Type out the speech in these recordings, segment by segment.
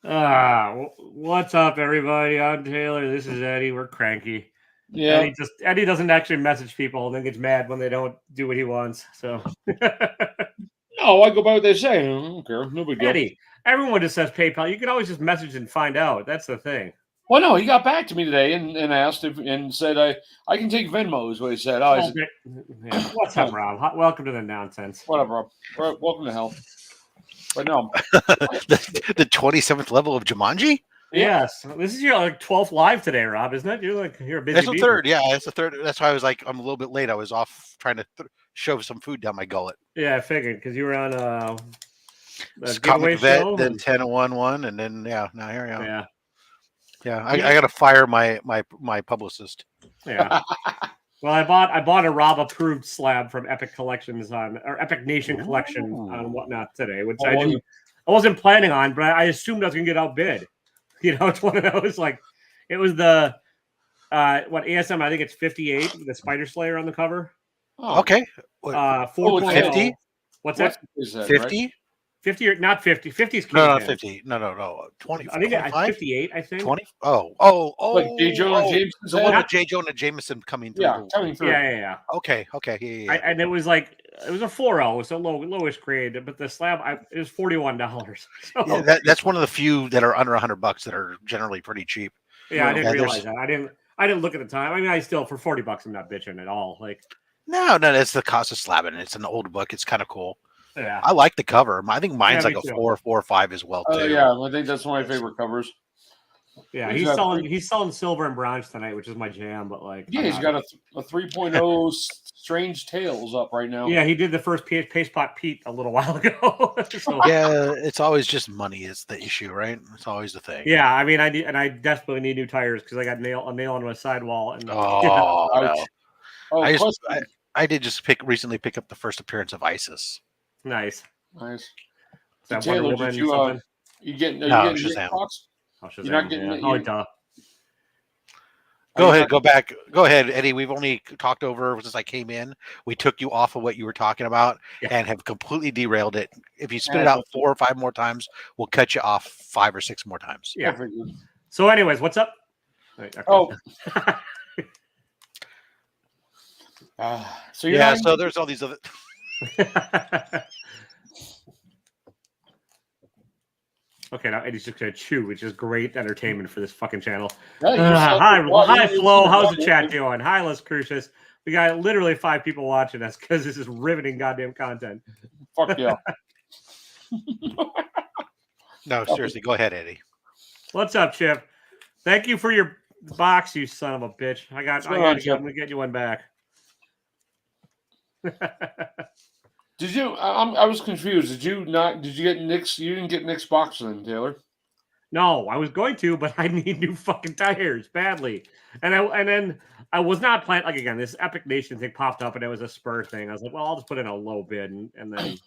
What's up, everybody? I'm Taylor. This is Eddie. We're cranky. Yeah. Eddie doesn't actually message people and then gets mad when they don't do what he wants. So No, I go by what they say. I don't care. No big deal. Eddie, everyone just says PayPal. You can always just message and find out. That's the thing. Well, no, he got back to me today and asked if and said I can take Venmo is what he said. I said, yeah. What's up, Rob? Welcome to the nonsense. Whatever, Rob. Welcome to hell. But no, the 27th level of Jumanji. Yes, this is your 12th live today, Rob, isn't it? You're a busy. That's the third. Yeah, that's the third. That's why I was like, I'm a little bit late. I was off trying to shove some food down my gullet. Yeah, I figured because you were on Comic Vet, then 10-1-1, and then now here I am. Yeah. I got to fire my publicist. Yeah. Well, I bought a Rob approved slab from Epic Collections or Epic Nation Collection on whatnot today, which I wasn't planning on, but I assumed I was gonna get outbid. It's one of those it was the ASM. I think it's 58, the Spider Slayer on the cover. Oh, okay. 4.50. What's that? 50. Right? 50 or not 50? 50 is no, 50. No. 20. I think 58. I think 20. Oh. Like J. Jonah Jameson. The one with J. Jonah Jameson coming through. Yeah, coming through. Yeah. Okay. Yeah. And it was a 4.0. It's a lowest grade, but the slab it was $41. So. Yeah, that's one of the few that are under $100 that are generally pretty cheap. Yeah, I didn't realize that. I didn't look at the time. I mean, I still for $40, I'm not bitching at all. No, that's the cost of slabbing. It's an old book. It's kind of cool. Yeah, I like the cover. I think mine's like a 4 or 5 as well too. Yeah, I think that's one of my favorite covers. Yeah, he's selling silver and bronze tonight, which is my jam. But he's got a 3.0 Strange Tales up right now. Yeah, he did the first Paste Pot Pete a little while ago. Yeah, it's always just money is the issue, right? It's always the thing. Yeah, I mean, I desperately need new tires because I got a nail on my sidewall. And I did just recently pick up the first appearance of ISIS. Nice. So Taylor, did you getting Shazam. You're not getting it. Duh. Go ahead. Go ahead, Eddie. We've only talked over since I came in. We took you off of what you were talking about and have completely derailed it. If you spit it out 4 or 5 more times, we'll cut you off 5 or 6 more times. Yeah. So, anyways, what's up? So there's all these other. Okay, now Eddie's just gonna chew, which is great entertainment for this fucking channel. Hi, Flo. How's the chat doing? Hi, Les Crucius. We got literally 5 people watching us because this is riveting goddamn content. Fuck yeah. No, seriously, go ahead, Eddie. What's up, Chip? Thank you for your box, you son of a bitch. I'm gonna get you one back. Did you? I was confused. Did you get Nick's? You didn't get Nick's box then, Taylor? No, I was going to, but I need new fucking tires badly. And then I was not planning. Again, this Epic Nation thing popped up, and it was a Spur thing. I was like, well, I'll just put in a low bid, and then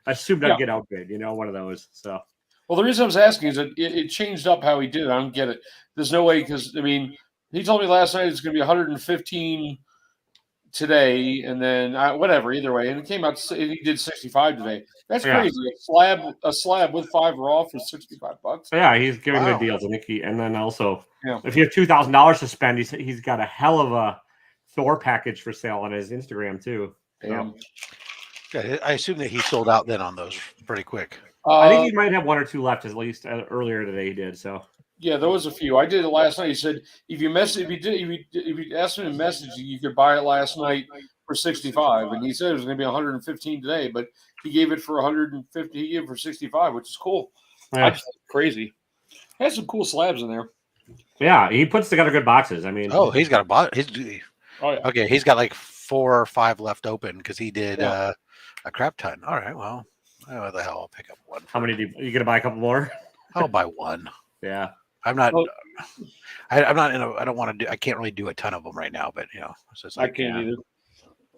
I assumed I'd get outbid. One of those. So. Well, the reason I was asking is that it changed up how he did it. I don't get it. There's no way because he told me last night it's going to be 115. Today and then whatever, either way, and it came out. He did 65 today. That's crazy. A slab with 5 raw for $65. Yeah, he's giving good deals, and then also, if you have $2,000 to spend, he's got a hell of a Thor package for sale on his Instagram too. Damn. Yeah, I assume that he sold out then on those pretty quick. I think he might have 1 or 2 left, at least earlier today. He did so. Yeah, there was a few. I did it last night. He said if you asked him to message you could buy it last night for 65, and he said it was going to be 115 today, but he gave it for 150. He gave it for 65, which is cool. Yeah. Crazy. He has some cool slabs in there. Yeah, he puts together good boxes. He's got a box. Okay, he's got like 4 or 5 left open because he did a crap ton. All right, well, what the hell? I'll pick up one. How many are you going to buy? A couple more? I'll buy one. Yeah. I'm not. I'm not in a. I don't want to do. I can't really do a ton of them right now, but so I can't either.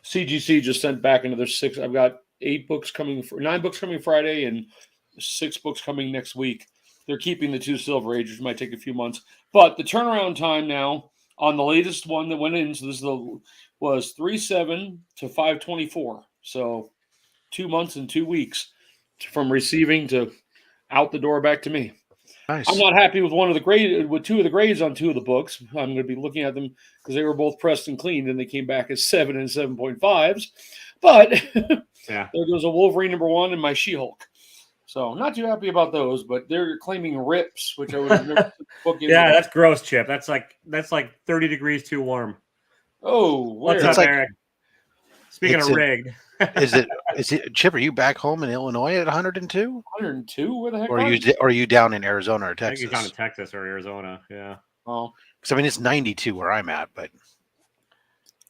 CGC just sent back another 6. I've got 9 books coming Friday and 6 books coming next week. They're keeping the 2 Silver Age, which might take a few months, but the turnaround time now on the latest one that went in. So this was 3/7 to 5/24. So 2 months and 2 weeks from receiving to out the door back to me. Nice. I'm not happy with two of the grades on two of the books. I'm going to be looking at them because they were both pressed and cleaned, and they came back as 7 and 7.5s. But Yeah. there goes a Wolverine #1 and my She-Hulk. So not too happy about those, but they're claiming rips, which I would have never put the book in. Yeah, that's gross, Chip. That's like 30 degrees too warm. Oh, What's where? up, Eric? Speaking of rigged. Is it Chip? Are you back home in Illinois at 102? 102? Where the heck Or are you down in Arizona or I think Texas? he's down in Texas or Arizona. Yeah. Oh, because I mean it's 92 where I'm at, but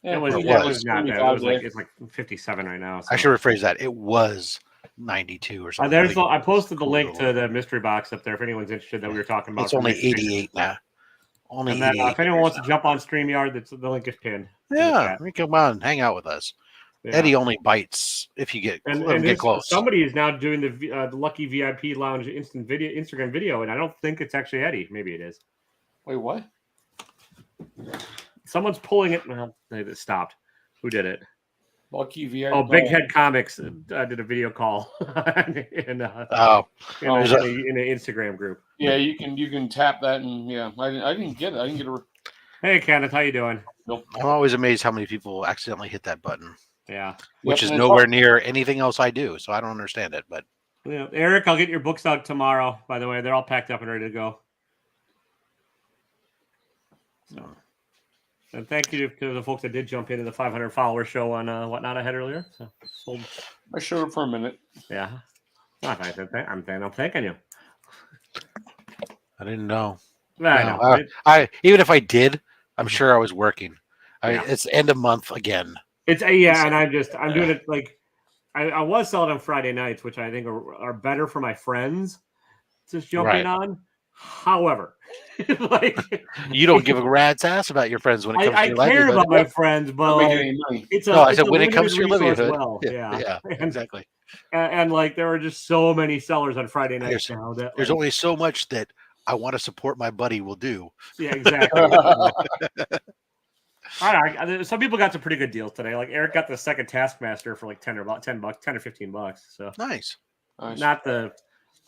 yeah, It was It not was bad. It was like it's like 57 right now. So. I should rephrase that. It was 92 or something. I posted the link to the mystery box up there if anyone's interested that we were talking about. It's only 88 now. Only and then, 88. if anyone wants to jump on StreamYard, the link is pinned. Yeah, I mean, come on, hang out with us. Yeah. Eddie only bites if you get close. Somebody is now doing the Lucky VIP Lounge Instagram video, and I don't think it's actually Eddie. Maybe it is. Wait, what? Someone's pulling it. Well, it stopped. Who did it? Lucky VIP. Oh, Big Head Comics did a video call in an Instagram group. Yeah, you can tap that, and yeah, I didn't get it. I didn't get a. Hey, Kenneth, how you doing? Nope. I'm always amazed how many people accidentally hit that button. Yeah, which is nowhere near anything else I do, so I don't understand it. But yeah, Eric, I'll get your books out tomorrow. By the way, they're all packed up and ready to go. So, and thank you to the folks that did jump into the 500 follower show on Whatnot I had earlier. So, I showed up for a minute. Yeah, I'm thanking you. I didn't know. I know. I even if I did, I'm sure I was working. It's end of month again. It's and I'm doing it like I was selling on Friday nights, which I think are better for my friends just jumping on. However, like you don't give a rat's ass about your friends when it comes to your livelihood. I care about my friends, but like, I said when it comes to your livelihood. Well. Yeah, exactly. And like there were just so many sellers on Friday nights now that there's only so much that I want to support my buddy will do. Yeah, exactly. Some people got some pretty good deals today. Like Eric got the second Taskmaster for like $10 or $15. So nice.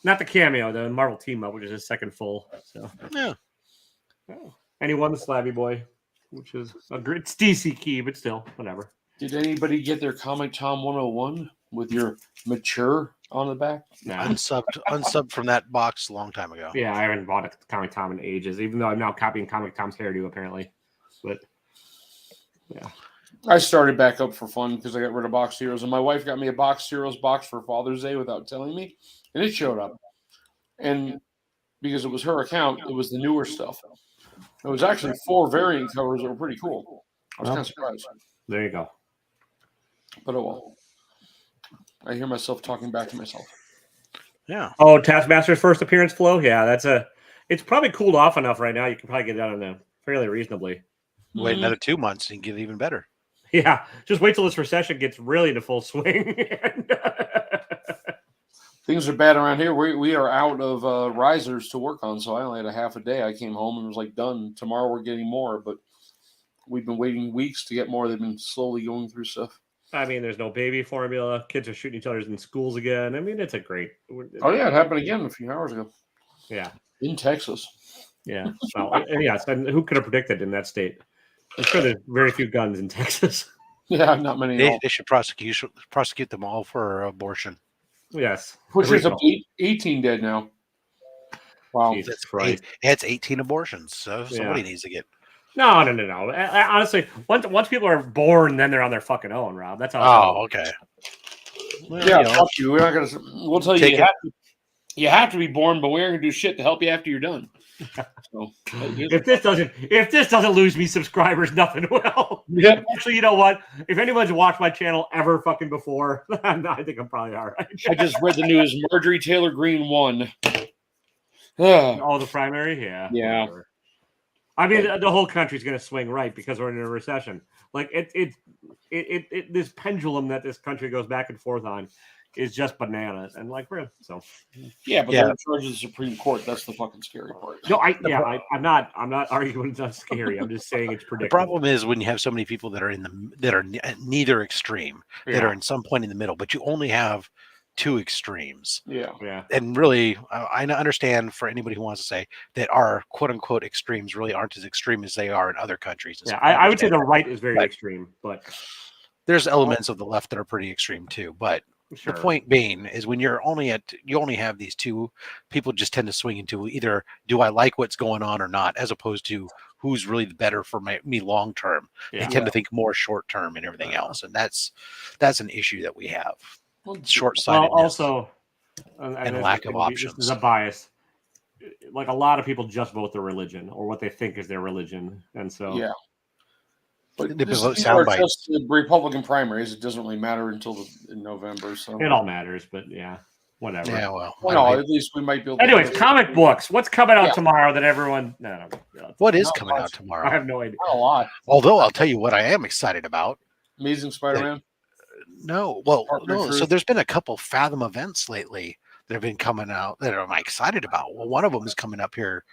Not the cameo, the Marvel team up, which is his second full. So yeah. And he won the Slabby Boy, which is a great. It's DC key, but still, whatever. Did anybody get their Comic Tom 101 with your mature on the back? Nah. Unsubbed from that box a long time ago. Yeah, I haven't bought a Comic Tom in ages, even though I'm now copying Comic Tom's hairdo apparently. But yeah, I started back up for fun because I got rid of Box Heroes, and my wife got me a Box Heroes box for Father's Day without telling me, and it showed up. And because it was her account, it was the newer stuff. It was actually 4 variant covers that were pretty cool. I was kind of surprised. There you go. But oh well. I hear myself talking back to myself. Yeah. Oh, Taskmaster's first appearance flow? Yeah, it's probably cooled off enough right now. You can probably get it out on them fairly reasonably. Wait another 2 months and get it even better. Yeah, just wait till this recession gets really into full swing. Things are bad around here. We are out of risers to work on, so I only had a half a day. I came home and was like, done. Tomorrow we're getting more, but we've been waiting weeks to get more. They've been slowly going through stuff. I mean, there's no baby formula. Kids are shooting each other in schools again. I mean, it's a great. Oh yeah, it happened again a few hours ago. Yeah, in Texas. Yeah. Well, yes. And who could have predicted in that state? I'm sure there's very few guns in Texas. Yeah, not many. They should prosecute them all for abortion. Yes. Which is 18 dead now. Wow. Jesus Christ. It's 18 abortions, so somebody needs to get. No. Honestly, once people are born, then they're on their fucking own, Rob. That's how. Oh, okay. Well, yeah, fuck you. We're not gonna. We'll tell you. You have to be born, but we aren't gonna do shit to help you after you're done. So, if this doesn't lose me subscribers, nothing will. Yeah. Actually, you know what? If anyone's watched my channel ever fucking before, I think I'm probably all right. I just read the news. Marjorie Taylor Greene won. Oh, the primary, yeah. Yeah. Whatever. I mean, the whole country's going to swing right because we're in a recession. Like this pendulum that this country goes back and forth on is just bananas, and like we're so. Yeah, but they're in charge of the Supreme Court. That's the fucking scary part. No, I'm not arguing it's not scary. I'm just saying it's predictable. The problem is when you have so many people that are neither extreme, that are in some point in the middle, but you only have two extremes. Yeah. And really, I understand for anybody who wants to say that our quote unquote extremes really aren't as extreme as they are in other countries. Yeah, I would say the right is very extreme, but there's elements of the left that are pretty extreme too. But the point being is when you only have these two, people just tend to swing into either do I like what's going on or not, as opposed to who's really better for me long term. They tend to think more short term and everything else, and that's an issue that we have. Short-sightedness. Well, also, and lack of options. This is a bias. Like a lot of people just vote their religion or what they think is their religion, and so But these are just the Republican primaries. It doesn't really matter until in November. So it all matters, but whatever. Yeah, well, at least we might be able to. Anyways, comic books. What's coming out tomorrow that everyone? No. What is coming out tomorrow? I have no idea. Not a lot. Although I'll tell you what I am excited about. Amazing Spider-Man. No. So there's been a couple Fathom events lately that have been coming out that I'm excited about. Well, one of them is coming up here,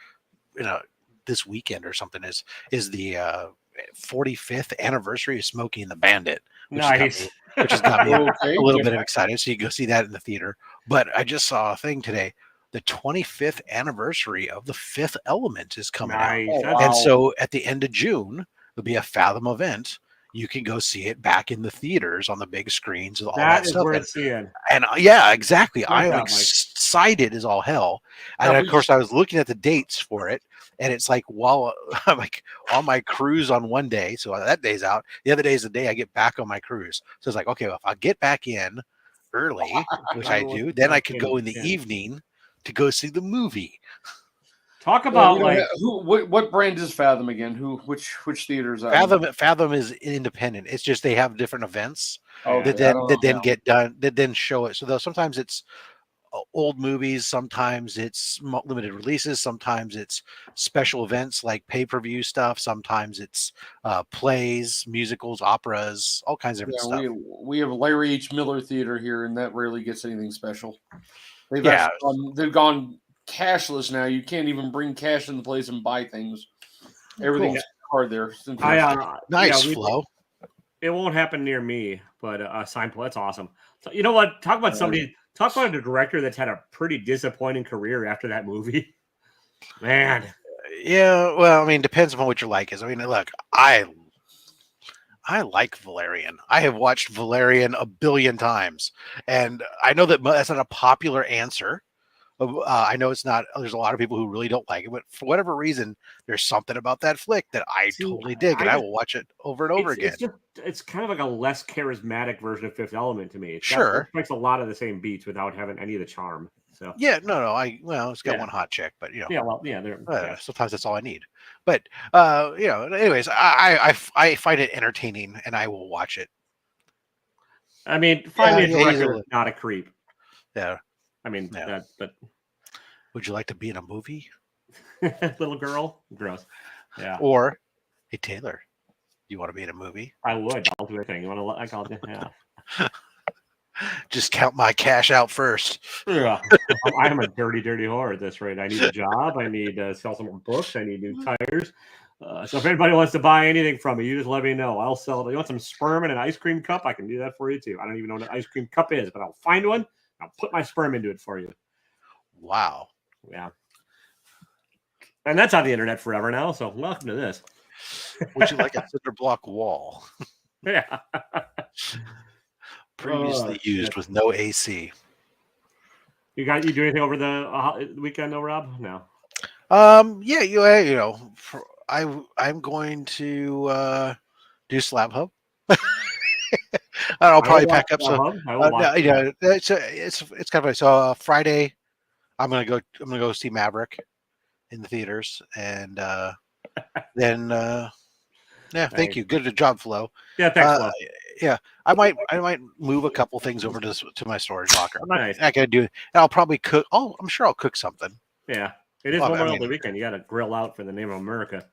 this weekend or something. Is the 45th anniversary of Smokey and the Bandit, which has got me a little bit excited. So you go see that in the theater. But I just saw a thing today. The 25th anniversary of The Fifth Element is coming out. Wow. And so at the end of June, there'll be a Fathom event. You can go see it back in the theaters on the big screens and all that stuff. Worth seeing. And yeah, exactly. I'm excited as all hell. And of course, I was looking at the dates for it, and it's like while I'm like on my cruise on one day, so that day's out. The other day is the day I get back on my cruise. So it's like, okay, well, if I get back in early, which I do, then I could go in the evening to go see the movie. Talk about what brand is Fathom again? Which theaters are Fathom is independent. It's just they have different events that get done that then show it. So sometimes it's old movies, sometimes it's limited releases, sometimes it's special events like pay-per-view stuff, sometimes it's plays, musicals, operas, all kinds of different stuff. We have Larry H. Miller Theater here, and that rarely gets anything special. They've gone cashless now. You can't even bring cash in the place and buy things. Everything's hard there. Nice flow. It won't happen near me, but Signpost, that's awesome. So, you know what? Talk about a director that's had a pretty disappointing career after that movie. Man. Yeah, well, I mean, depends on what your like is. I mean, look, I like Valerian. I have watched Valerian a billion times, and I know that that's not a popular answer. I know it's not. There's a lot of people who really don't like it, but for whatever reason, there's something about that flick that I totally dig, and I will watch it over and over again. It's kind of like a less charismatic version of Fifth Element to me. It makes a lot of the same beats without having any of the charm. So yeah, it's got one hot chick, but sometimes that's all I need. But anyways, I find it entertaining, and I will watch it. I mean, find me a director not a creep. Yeah. I mean, but would you like to be in a movie? Little girl? Gross. Yeah. Or, hey, Taylor, you want to be in a movie? I would. I'll do anything. You want to yeah. Just count my cash out first. Yeah. I am a dirty, dirty whore at this rate. I need a job. I need to sell some more books. I need new tires. So if anybody wants to buy anything from me, you just let me know. I'll sell it. You want some sperm in an ice cream cup? I can do that for you too. I don't even know what an ice cream cup is, but I'll find one. I'll put my sperm into it for you. Wow. Yeah. And that's on the internet forever now. So welcome to this. Would you like a cinder block wall? Yeah. Previously used with no AC. You do anything over the weekend, though, Rob? No. Yeah. I'm going to do Slab Hub. I'll probably pack up some. It's kind of so Friday. I'm gonna go see Maverick in the theaters, and then thank you. Good job, Flo. Yeah, thanks, Flo. Yeah, I might move a couple things over to my storage locker. I'm nice. not gonna do it. And I'll probably cook. Oh, I'm sure I'll cook something. Yeah, it is Memorial Day weekend. You got to grill out for the name of America.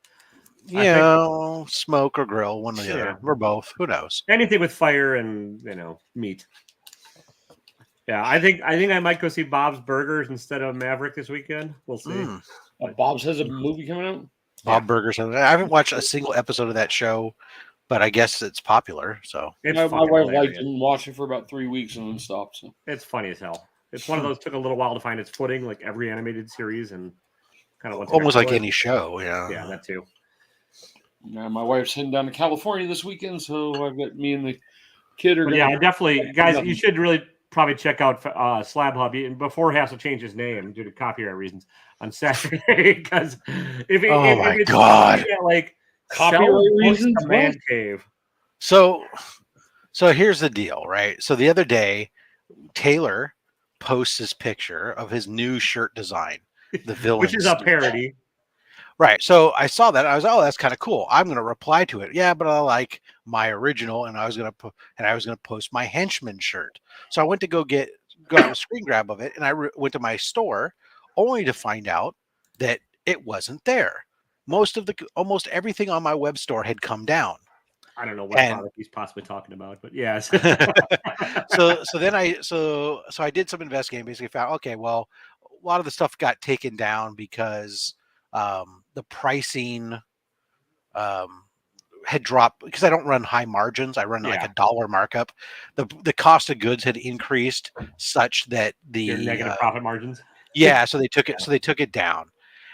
Yeah, smoke or grill, one or the other. We're both. Who knows? Anything with fire and meat. Yeah, I think I might go see Bob's Burgers instead of Maverick this weekend. We'll see. Bob's has a movie coming out. Bob Burgers. I haven't watched a single episode of that show, but I guess it's popular. So It's My fucking wife liked hilarious. it and watched it for about 3 weeks and then stopped. So. It's funny as hell. It's one of those took a little while to find its footing, like every animated series, and kind of almost like any show. Yeah, that too. Now my wife's heading down to California this weekend, so I've got me and the kid are. But yeah, definitely, guys. You should really probably check out Slab Hub before he has to change his name due to copyright reasons on Saturday. Because if it's God, at, like copyright reasons, man cave. So here's the deal, right? So the other day, Taylor posts his picture of his new shirt design, the villain, which is a parody. Right. So I saw that. I was, oh, that's kind of cool. I'm going to reply to it. Yeah, but I like my original, and I was going to post my henchman shirt. So I went to go have a screen grab of it, and I went to my store, only to find out that it wasn't there. Almost everything on my web store had come down. I don't know what product he's possibly talking about, but yes. so I did some investigating. Basically, found okay. Well, a lot of the stuff got taken down because the pricing had dropped because I don't run high margins. I run like a dollar markup. The cost of goods had increased such that your negative profit margins. Yeah, so they took it. So they took it down,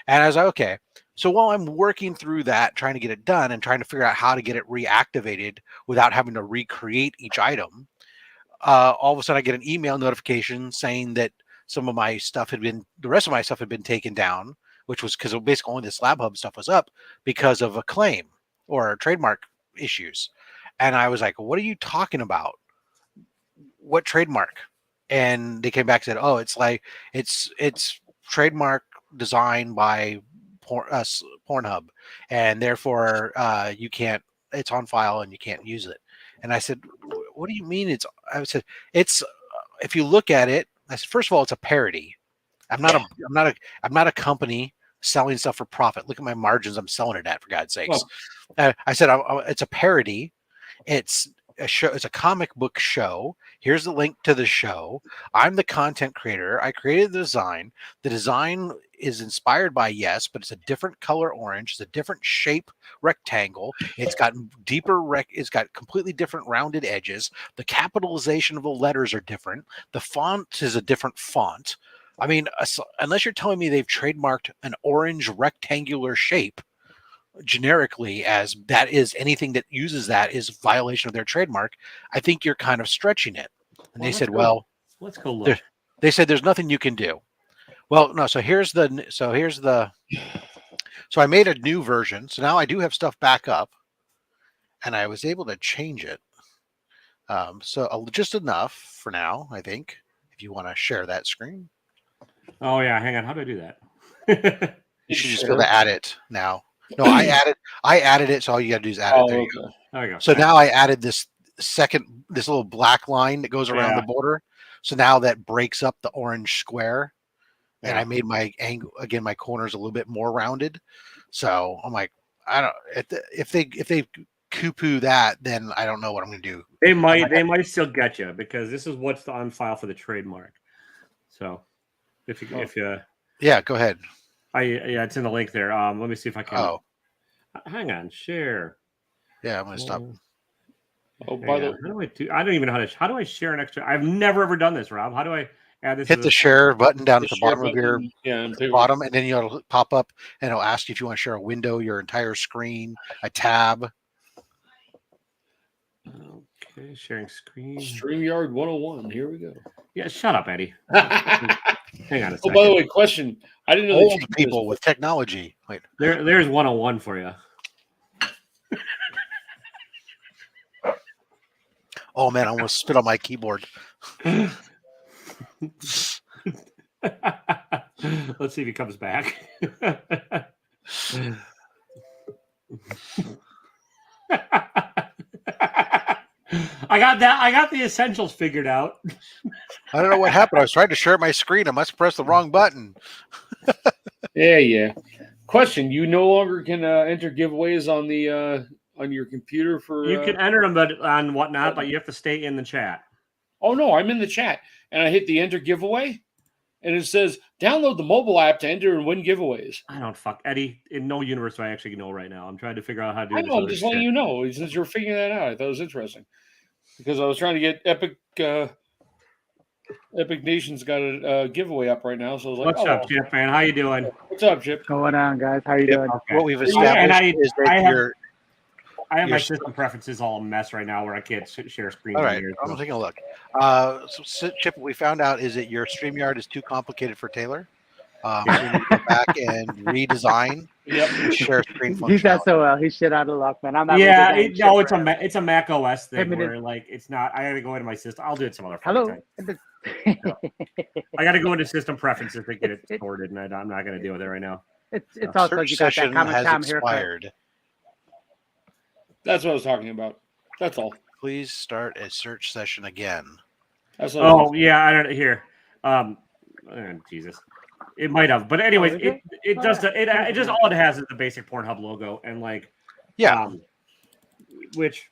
and I was like, okay. So while I'm working through that, trying to get it done and trying to figure out how to get it reactivated without having to recreate each item, all of a sudden I get an email notification saying that the rest of my stuff had been taken down, which was because basically only the Slab Hub stuff was up because of a claim or trademark issues. And I was like, what are you talking about? What trademark? And they came back and said, oh, it's trademark designed by Pornhub, and therefore you can't. It's on file and you can't use it. And I said, "What do you mean?" I said, "It's if you look at it." I said, first of all, it's a parody. I'm not a company selling stuff for profit. Look at my margins. I'm selling it at, for God's sakes. I said, it's a parody. It's a show. It's a comic book show. Here's the link to the show. I'm the content creator. I created the design. The design is inspired by Yes, but it's a different color orange. It's a different shape rectangle. It's got it's got completely different rounded edges. The capitalization of the letters are different. The font is a different font. I mean, unless you're telling me they've trademarked an orange rectangular shape generically as that is anything that uses that is violation of their trademark, I think you're kind of stretching it. And they said, let's go look. They said there's nothing you can do. Well, no. So I made a new version. So now I do have stuff back up, and I was able to change it. So just enough for now, I think. If you want to share that screen. Oh yeah, hang on. How do I do that? You should just be able to add it now. No, I added it. So all you got to do is add it. There you go. There you go. So now I added this little black line that goes around the border. So now that breaks up the orange square, and I made my angle again. My corners a little bit more rounded. So I'm like, I don't. If they poo that, then I don't know what I'm going to do. They might still get you because this is what's on file for the trademark. So if you yeah, go ahead. It's in the link there. Let me see if I can. Oh, hang on, share. Yeah, I'm going to stop. Oh, by the way, I don't even know how do I share an extra? I've never ever done this, Rob. How do I add this? Hit the share button down at the bottom of your bottom, and then you'll pop up and it'll ask you if you want to share a window, your entire screen, a tab. Okay, sharing screen. StreamYard 101. Here we go. Yeah, shut up, Eddie. Hang on a second. Oh, by the way, question. I didn't know old people with technology. Wait, there's 101 for you. Oh man, I almost spit on my keyboard. Let's see if he comes back. I got the essentials figured out. I don't know what happened. I was trying to share my screen. I must have pressed the wrong button. Yeah. Question: you no longer can enter giveaways on the on your computer for. You can enter them, but on whatnot, but you have to stay in the chat. Oh no, I'm in the chat, and I hit the enter giveaway. and it says download the mobile app to enter and win giveaways. I don't fuck Eddie. In no universe do I actually know right now. I'm trying to figure out how to do I this. know. I'm other just letting shit. you know since you're figuring that out. I thought it was interesting because I was trying to get Epic. Epic Nation's got a giveaway up right now, so I was like, What's up, Chip, man? How you doing? What's up, Chip? What's going on, guys? How you Yep. doing? Okay. What we've Yeah, and established is that I have my Your- system preferences all a mess right now where I can't share screens. all on right. here, I'm so. taking a look. So Chip, what we found out is that your StreamYard is too complicated for Taylor. So you need to go back and redesign the share screen He's not functionality. so well. He's shit out of luck, man. I'm not. Yeah, redesigning no, shit it's for him. it's a Mac OS thing Hey, man, where like it's not. I got to go into my system. I'll do it some other Hello. time. I got to go into system preferences to get it sorted, and I'm not going to deal with it right now. It's also Search you got that session Comic has Con haircut. expired. That's what I was talking about. That's all. Please start a search session again. That's all. Oh yeah, I don't here. Jesus, it might have, but anyways, Oh, is it does it just all it has is the basic Pornhub logo and like which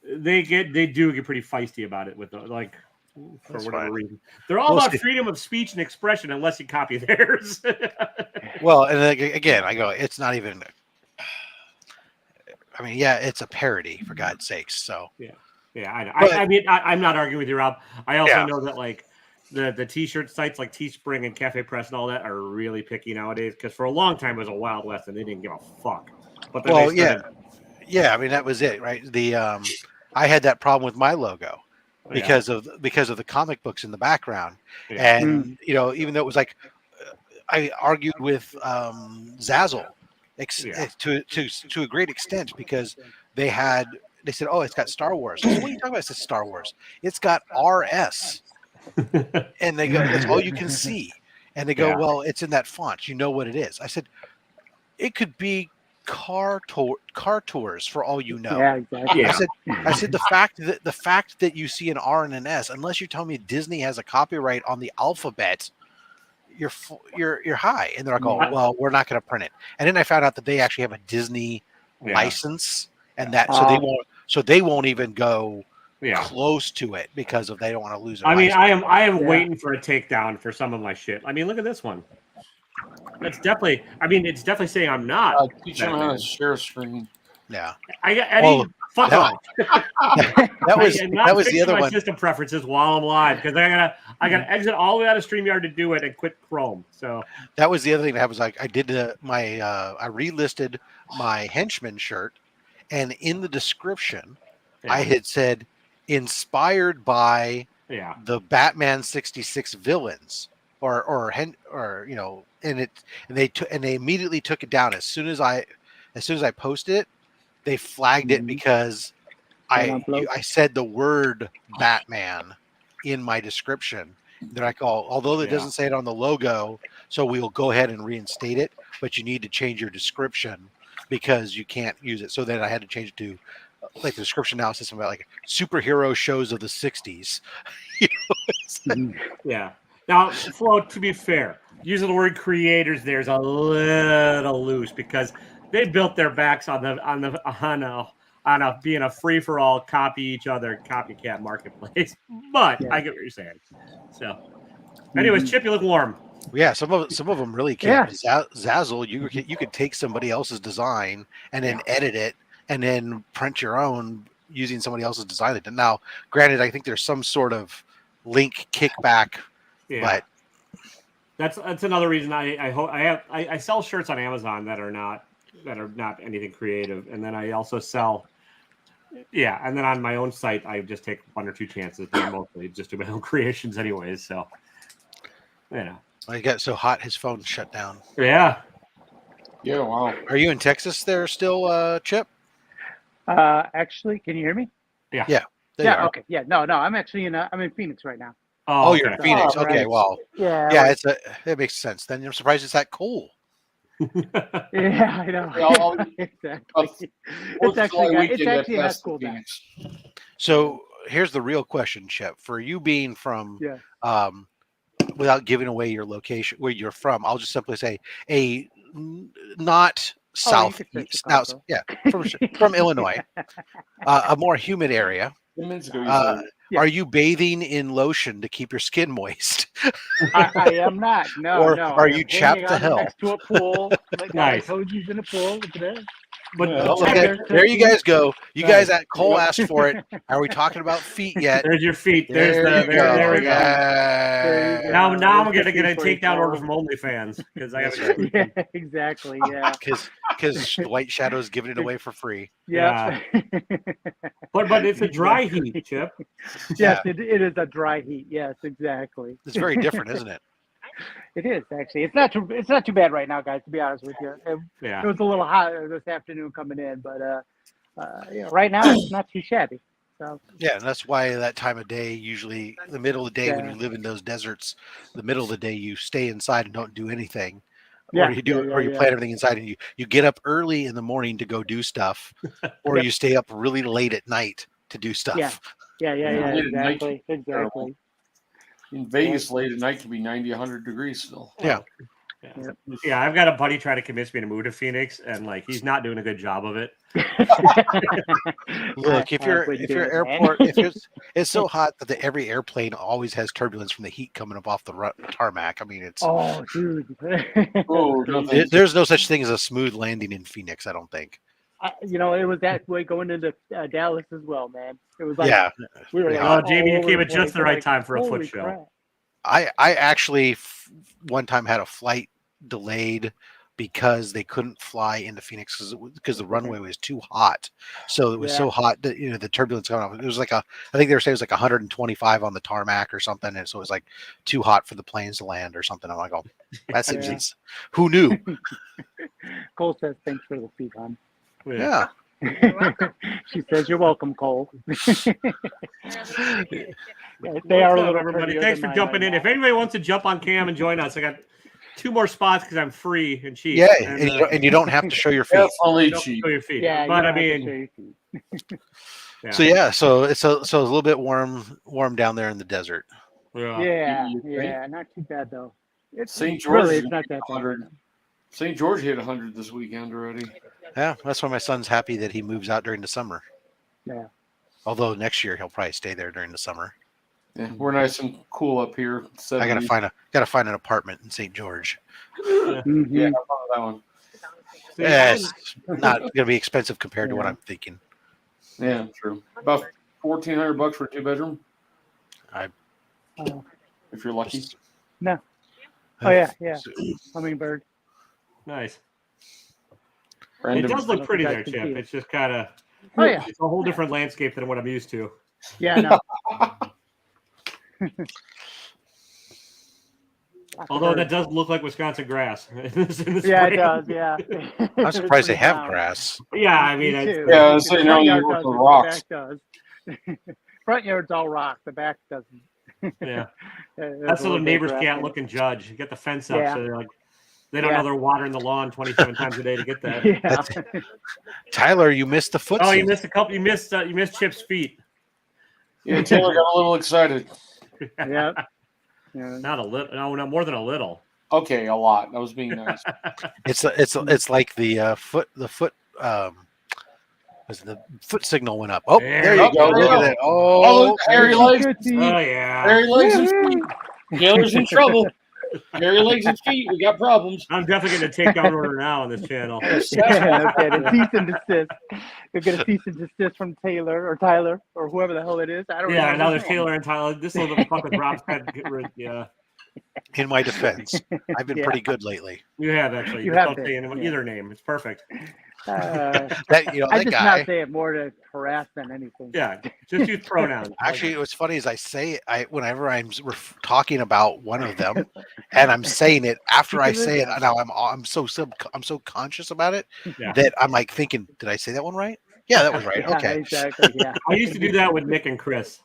they do get pretty feisty about it with the like for That's whatever fine. reason. They're all We'll about see. freedom of speech and expression unless you copy theirs. Well, and again, I go, it's not even. I mean, yeah, it's a parody for God's sakes. So yeah, I know. But- I mean, I'm not arguing with you, Rob. I also Yeah. know that like the t-shirt sites like Teespring and Cafe Press and all that are really picky nowadays because for a long time it was a Wild West and they didn't give a fuck. But then well, they started, yeah. I mean, that was it, right? I had that problem with my logo because of the comic books in the background, Yeah. and even though it was like, I argued with Zazzle to a great extent because they said, oh, it's got Star Wars. I said, what are you talking about? It says Star Wars. It's got RS. And they go, that's all you can see. And they go, well, it's in that font. You know what it is. I said, it could be car tours for all you know. Yeah, exactly. Yeah. I said the fact that you see an R and an S, unless you tell me Disney has a copyright on the alphabet, you're high. And they're like, oh, well, we're not going to print it. And then I found out that they actually have a Disney license, and that so they won't even go close to it because they don't want to lose it. I mean, I am waiting for a takedown for some of my shit. I mean, look at this one. That's definitely. I mean, it's definitely saying I'm not. Teach them how to share a screen. Yeah. I got Eddie. Fuck off. That was the other my one. system preferences while I'm live because I gotta exit all the way out of StreamYard to do it and quit Chrome. So that was the other thing that was like I did I relisted my henchman shirt, and in the description I had said inspired by the Batman 66 villains or and they immediately took it down as soon as I posted it. They flagged it because I said the word Batman in my description. They're like, although it doesn't say it on the logo, so we'll go ahead and reinstate it, but you need to change your description because you can't use it. So then I had to change it to like the description now says something about like superhero shows of the 60s. Yeah. Now, Flo, to be fair, using the word creators there's a little loose because they built their backs on being a free for all, copy each other, copycat marketplace. But I get what you're saying. So, anyways, Chip, you look warm. Yeah, some of them really can't. Zazzle, you could take somebody else's design and then edit it and then print your own using somebody else's design. Now, granted, I think there's some sort of link kickback, but that's another reason I sell shirts on Amazon that are not anything creative, and then I also sell and then on my own site I just take one or two chances, but mostly just do my own creations anyways. So I got so hot his phone shut down. Yeah, wow. Are you in Texas there still, Chip? Actually, can you hear me? Yeah. Okay. Yeah. No. I'm actually I'm in Phoenix right now. Oh, you're in Phoenix. Oh, okay. right. Well. Yeah. It makes sense. Then I'm surprised it's that cool. Yeah, I know. Exactly. It's actually has cool back. So here's the real question, Chip. For you being from, without giving away your location, where you're from, I'll just simply say not south, from Illinois, a more humid area. Yeah. Are you bathing in lotion to keep your skin moist? I am not. No, Or no. are I you am chapped hanging to out hell? next to a pool. Like Nice. I told you, he's in a pool. Look at that. But Yeah. Oh, Chip, look there you guys go. You Nice. guys, Cole Yep. asked for it. Are we talking about feet yet? there's your feet. There's There the you go. there we go. There you Yeah. go. Now I'm There's gonna get a the feet takedown for order you, from OnlyFans because I That's haven't. right. Yeah, exactly. Yeah. Because the White Shadow's giving it away for free. Yeah. But it's a dry heat, Chip. Yes, it is a dry heat. Yes, exactly. It's very different, isn't it? It is actually. It's not too bad right now, guys. To be honest with you, it Yeah. was a little hot this afternoon coming in, but right now it's not too shabby. So Yeah, and that's why that time of day, usually the middle of the day when Yeah. you live in those deserts, the middle of the day you stay inside and don't do anything. Yeah, Or you do yeah, or you yeah. plan everything inside and you get up early in the morning to go do stuff, or Yep. you stay up really late at night to do stuff. Yeah. Yeah, Late at night exactly, exactly. In Vegas, late at night can be 90, 100 degrees still. Yeah. Yeah, I've got a buddy trying to convince me to move to Phoenix, and like he's not doing a good job of it. Look, if I your wouldn't if do your it, man. airport if it's so hot that every airplane always has turbulence from the heat coming up off the tarmac. I mean, it's Oh, dude. Oh, nothing. there's no such thing as a smooth landing in Phoenix. I don't think. It was that way going into Dallas as well, man. It was like Yeah, we were pretty like, hot. Oh, Jamie, you all over came the at just place. the right Like, time for a foot holy show. crap. I actually one time had a flight delayed because they couldn't fly into Phoenix because the runway was too hot. So it was so hot that the turbulence going off. It was like I think they were saying it was like 125 on the tarmac or something, and so it was like too hot for the planes to land or something. I'm like, oh, that seems Yeah. who knew? Cole says thanks for the feed, hon. Yeah. She says you're welcome, Cole. They What's are a up, little everybody. prettier Thanks than for mine jumping right in. now. If anybody wants to jump on cam and join us, I got 2 more spots because I'm free and cheap. Yeah, and, and you don't have to show your feet. Definitely don't cheap. show your feet. Yeah, but you I don't have to show mean, your feet. So it's a little bit warm down there in the desert. Yeah, not too bad though. It's St. George really is it's not that bad. 100. St. George hit 100 this weekend already. Yeah, that's why my son's happy that he moves out during the summer. Yeah. Although next year he'll probably stay there during the summer. Yeah, we're nice and cool up here. 70. I gotta find an apartment in St. George. Mhm. Yeah, I thought of that one. Yeah, it's not gonna be expensive compared to what Yeah. I'm thinking. Yeah, true. About $1,400 for a 2-bedroom. Oh, If you're lucky. no. Oh yeah. Hummingbird. Nice. Random. It does look pretty Guys there, can Chip. see it. It's just kind of Oh yeah. it's a whole different landscape than what I'm used to. Yeah. No. Although that does look like Wisconsin grass. in the Yeah, it spring. does. Yeah. I'm surprised they It's have brown. grass. Yeah, I mean, Me it's, too. Yeah, I was The saying, front no, you yard work does with it, rocks. The back does. Front yard's all rock. The back doesn't. yeah. There's That's a so the little bit of neighbors grass can't in look and judge. You get the fence up, Yeah. so they're like, they don't Yeah. know they're watering the lawn 27 times a day to get that. it. Yeah. Tyler, you missed the foot. Oh, you scene. missed a couple. You missed Chip's feet. Yeah, Taylor got a little excited. Yeah. Yeah. Not a little. No, more than a little. Okay, a lot. I was being nice. It's like the foot the foot signal went up. Oh, there you go. Look at that. Oh, Oh, look, hairy legs. Oh yeah. Hairy legs and feet. Taylor's in trouble. Hairy legs and feet. We got problems. I'm definitely going to take down order now on this channel. Yeah, no kidding. Cease and desist. You'll get a cease and desist from Taylor or Tyler or whoever the hell it is. I don't Yeah, know. now there's Taylor and Tyler. This little fuck with Rob's head. Yeah, in my defense, I've been Yeah. pretty good lately. you have actually. You Just have don't been, say yeah. either name. It's perfect. I That just guy. not say it more to harass than anything. Yeah, just use pronouns. Actually, what's funny is I say whenever I'm talking about one of them, and I'm saying it after I say it. Now I'm so conscious about it Yeah. that I'm like thinking, did I say that one right? Yeah, that was right. Yeah, Okay. exactly. Yeah. I used to do that with Nick and Chris,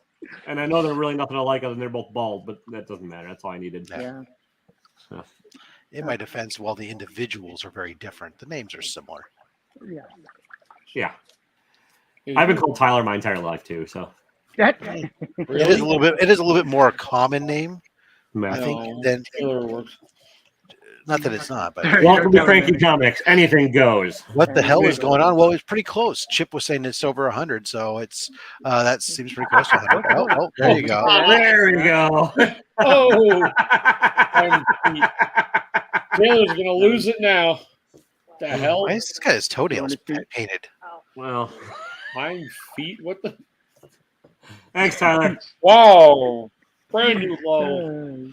and I know they're really nothing alike other than they're both bald, but that doesn't matter. That's all I needed. Yeah. So, In my defense, while the individuals are very different, the names are similar. Yeah. yeah, I've been called Tyler my entire life too. So That, It is a little bit. It is a little bit more a common name, I yeah. think, No, than Taylor works. Not that it's not, but Welcome to Cranky Comics. Anything goes. what the hell is going on? Well, it's pretty close. Chip was saying it's over 100, so it's that seems pretty close to 100. Oh, there you go. There we go. Oh, Taylor's gonna lose it now. The hell? Why is this guy's toenails painted? Well, Hind feet? What the? thanks, Tyler. Wow. Brand new low.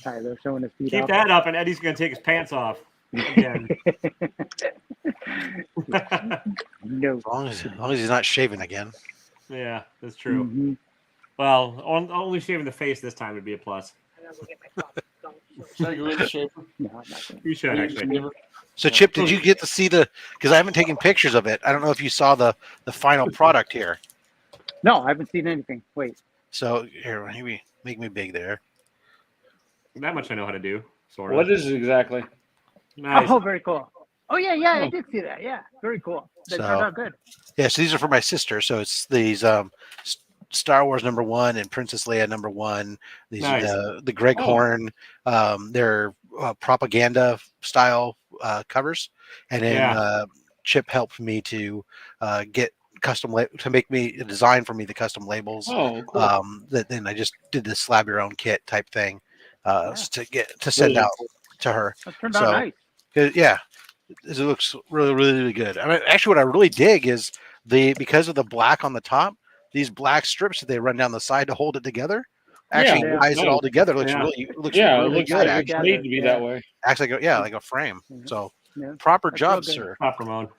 Tyler showing his feet Keep off. that up, and Eddie's going to take his pants off again. No. As long as he's not shaving again. Yeah, that's true. Mhm. Well, only shaving the face this time would be a plus. Should I go in the shaper? No, I'm not gonna. You should, actually. So, Chip, did you get to see because I haven't taken pictures of it. I don't know if you saw the final product here. No, I haven't seen anything. Wait. So, here, maybe make me big there. That much I know how to do, sort of. What is it exactly? Nice. Oh, very cool. Oh, yeah, I did see that. Yeah, very cool. That So- turned out good. Yeah, so these are for my sister. So it's these Star Wars #1 and Princess Leia #1. These Nice. are the Greg Horn. They're propaganda style covers, and then Chip helped me to get to make me a design for me the custom labels. Oh, cool. Then I just did the slab your own kit type thing to send out to her. That turned So- out nice. Yeah, it looks really, really, really good. I mean, actually, what I really dig is because of the black on the top, these black strips that they run down the side to hold it together. Actually, Yeah. ties it all together. Looks Yeah. really, looks Yeah, it really looks good. like Actually, it's made to be that way. acts like like a frame. So Yeah. proper That's job, real good. sir. Top Ramon.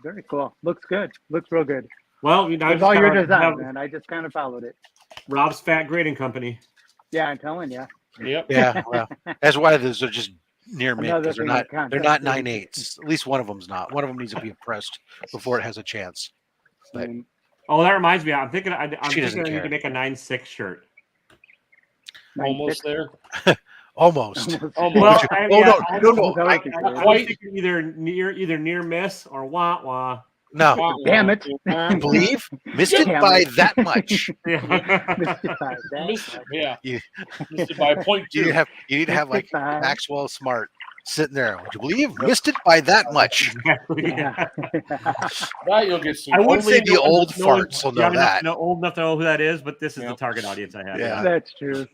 Very cool. Looks good. Looks real good. Well, you know, It's all your design, man. I just kind of followed it. Rob's Fat Grading Company. Yeah, I'm telling you. Yep. Yeah, well, that's why those are just near mint Another because they're thing not that they're not contest 9/8. At least one of them's not. One of them needs to be pressed before it has a chance. But Oh, that reminds me. I'm thinking I She need doesn't to care. make a 9/6 shirt. Almost there. almost. Almost. Well, no. I was thinking either near miss or wah wah. No, Damn it. you believe missed it Damn by it. that much. Yeah. Mystified that. Missed it, yeah. You- Missed it by a point You two. need to have like Mystified. Maxwell Smart sitting there. Would you believe missed it by that much? Exactly. Yeah. That you'll get some. I would Only say the old farts will know that. Old enough to know who that is, but this is Yeah. the target audience I had. Yeah. That's true.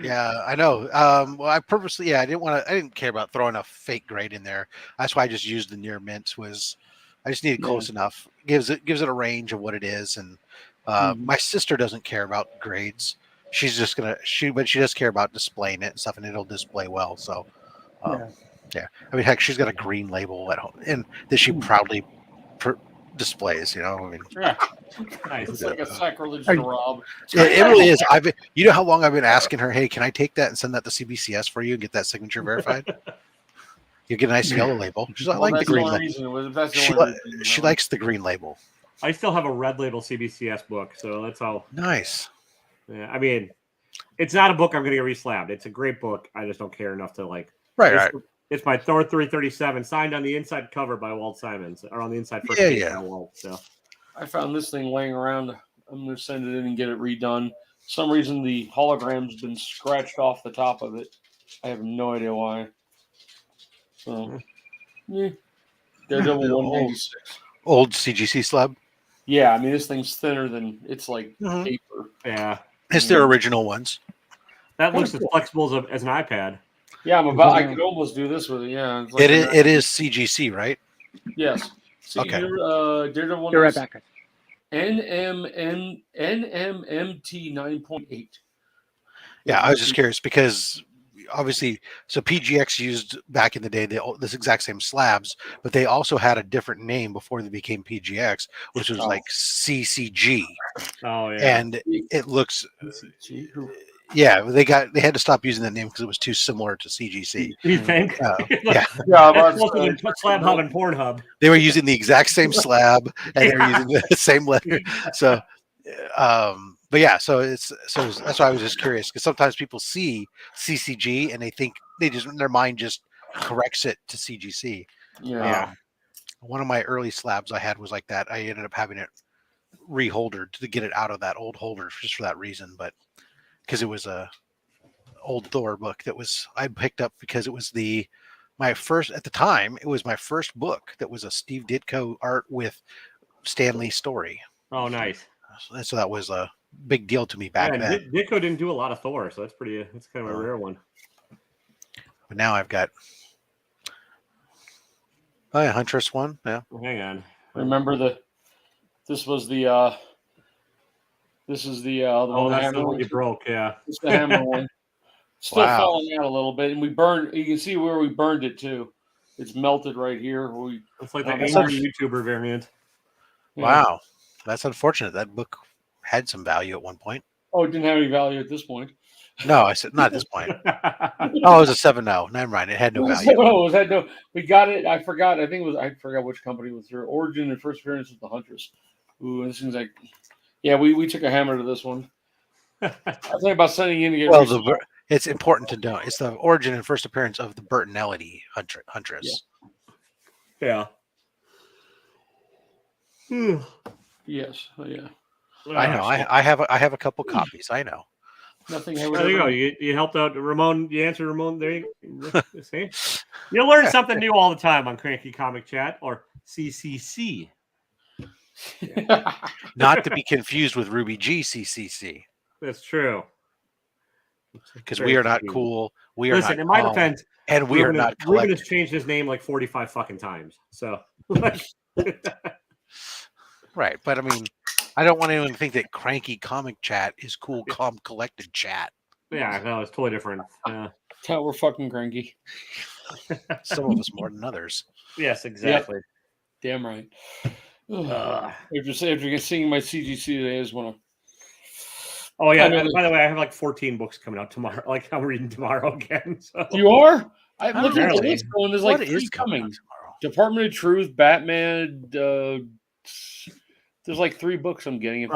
Yeah, I know. Well, I purposely, I didn't care about throwing a fake grade in there. That's why I just used the near mint. I just needed close enough. Gives it a range of what it is, and my sister doesn't care about grades. She's just but she does care about displaying it and stuff, and it'll display well. So, yeah. I mean, heck, she's got a green label at home, and that she proudly displays. You know, I mean, Yeah. Nice. It's like a sacrilege to Rob. it really is. You know how long I've been asking her, hey, can I take that and send that to CBCS for you and get that signature verified? You get a nice yellow label. She's like, I like the that's green only label. reason. That's the only reason, She really. likes the green label. I still have a red label CBCS book, so that's all. Nice. Yeah, I mean, it's not a book I'm going to get reslabbed. It's a great book. I just don't care enough to like. Right. It's my Thor 337 signed on the inside cover by Walt Simons, or on the inside first Yeah, page yeah. by Walt. So I found this thing laying around. I'm going to send it in and get it redone. For some reason, the hologram's been scratched off the top of it. I have no idea why. So, yeah. Daredevil 196. Old CGC slab. Yeah, I mean, this thing's thinner than it's like Mhm. paper. yeah, It's their original ones. that looks as flexible as an iPad. Yeah, I could almost do this with it. Yeah. It's like It is CGC, right? Yes. See, Okay. here, Daredevil You're right back. NMMT 9.8. Yeah, I was just curious because obviously, so PGX used back in the day this exact same slabs, but they also had a different name before they became PGX, which was like CCG, Oh yeah, and it looks. Yeah, they had to stop using that name because it was too similar to CGC. you think? Yeah, Yeah, That's closer than Slab Hub and Pornhub. they were using the exact same slab and they were using the same letter. So, but yeah, so that's why I was just curious because sometimes people see CCG and they think their mind just corrects it to CGC. Yeah. One of my early slabs I had was like that. I ended up having it reholdered to get it out of that old holder just for that reason, but because it was a old Thor book that I picked up because it was my first at the time. It was my first book that was a Steve Ditko art with Stan Lee's story. Oh, nice. So that was a big deal to me back then. Ditko didn't do a lot of Thor, so that's kind of a rare one. But now I've got Huntress one. Yeah. Hang on. Remember this is the one That's the the one you broke. Yeah. It's the hammer one. Still falling out a little bit, and we burned. You can see where we burned it too. It's melted right here. It's like the angry YouTuber variant. Yeah. Wow, that's unfortunate. That book had some value at one point. Oh, it didn't have any value at this point. No, I said not at this point. Oh, it was a 7.0. Never mind. It had no value. We got it. I forgot. I forgot which company was through. Origin and first appearance was the Huntress. Ooh, and it seems like, yeah, we took a hammer to this one. I was thinking about sending in to get. Well, it's important to know it's the origin and first appearance of the Bertinelli Huntress. Yeah. Yes. Oh, yeah. I know. I have a couple copies. I know. Nothing. There you go. You helped out Ramon. You answered Ramon. There you go. See? You learn something new all the time on Cranky Comic Chat or CCC. Not to be confused with Ruby G CCC. That's true. Because we are not cool. We are Listen, not in my defense, and we are not Ruben has changed his name like 45 fucking times. So right, but I mean, I don't want anyone to think that Cranky Comic Chat is cool, calm, collected chat. Yeah, no, it's totally different. That's how we're fucking cranky. Some of us more than others. Yes, exactly. Yep. Damn right. After seeing my CGC today, I just want to. Oh yeah. By the way, I have like 14 books coming out tomorrow. Like I'm reading tomorrow again. So. You are? I'm looking at the list going. There's like what 3 is coming tomorrow? Department of Truth, Batman. There's like 3 books I'm getting.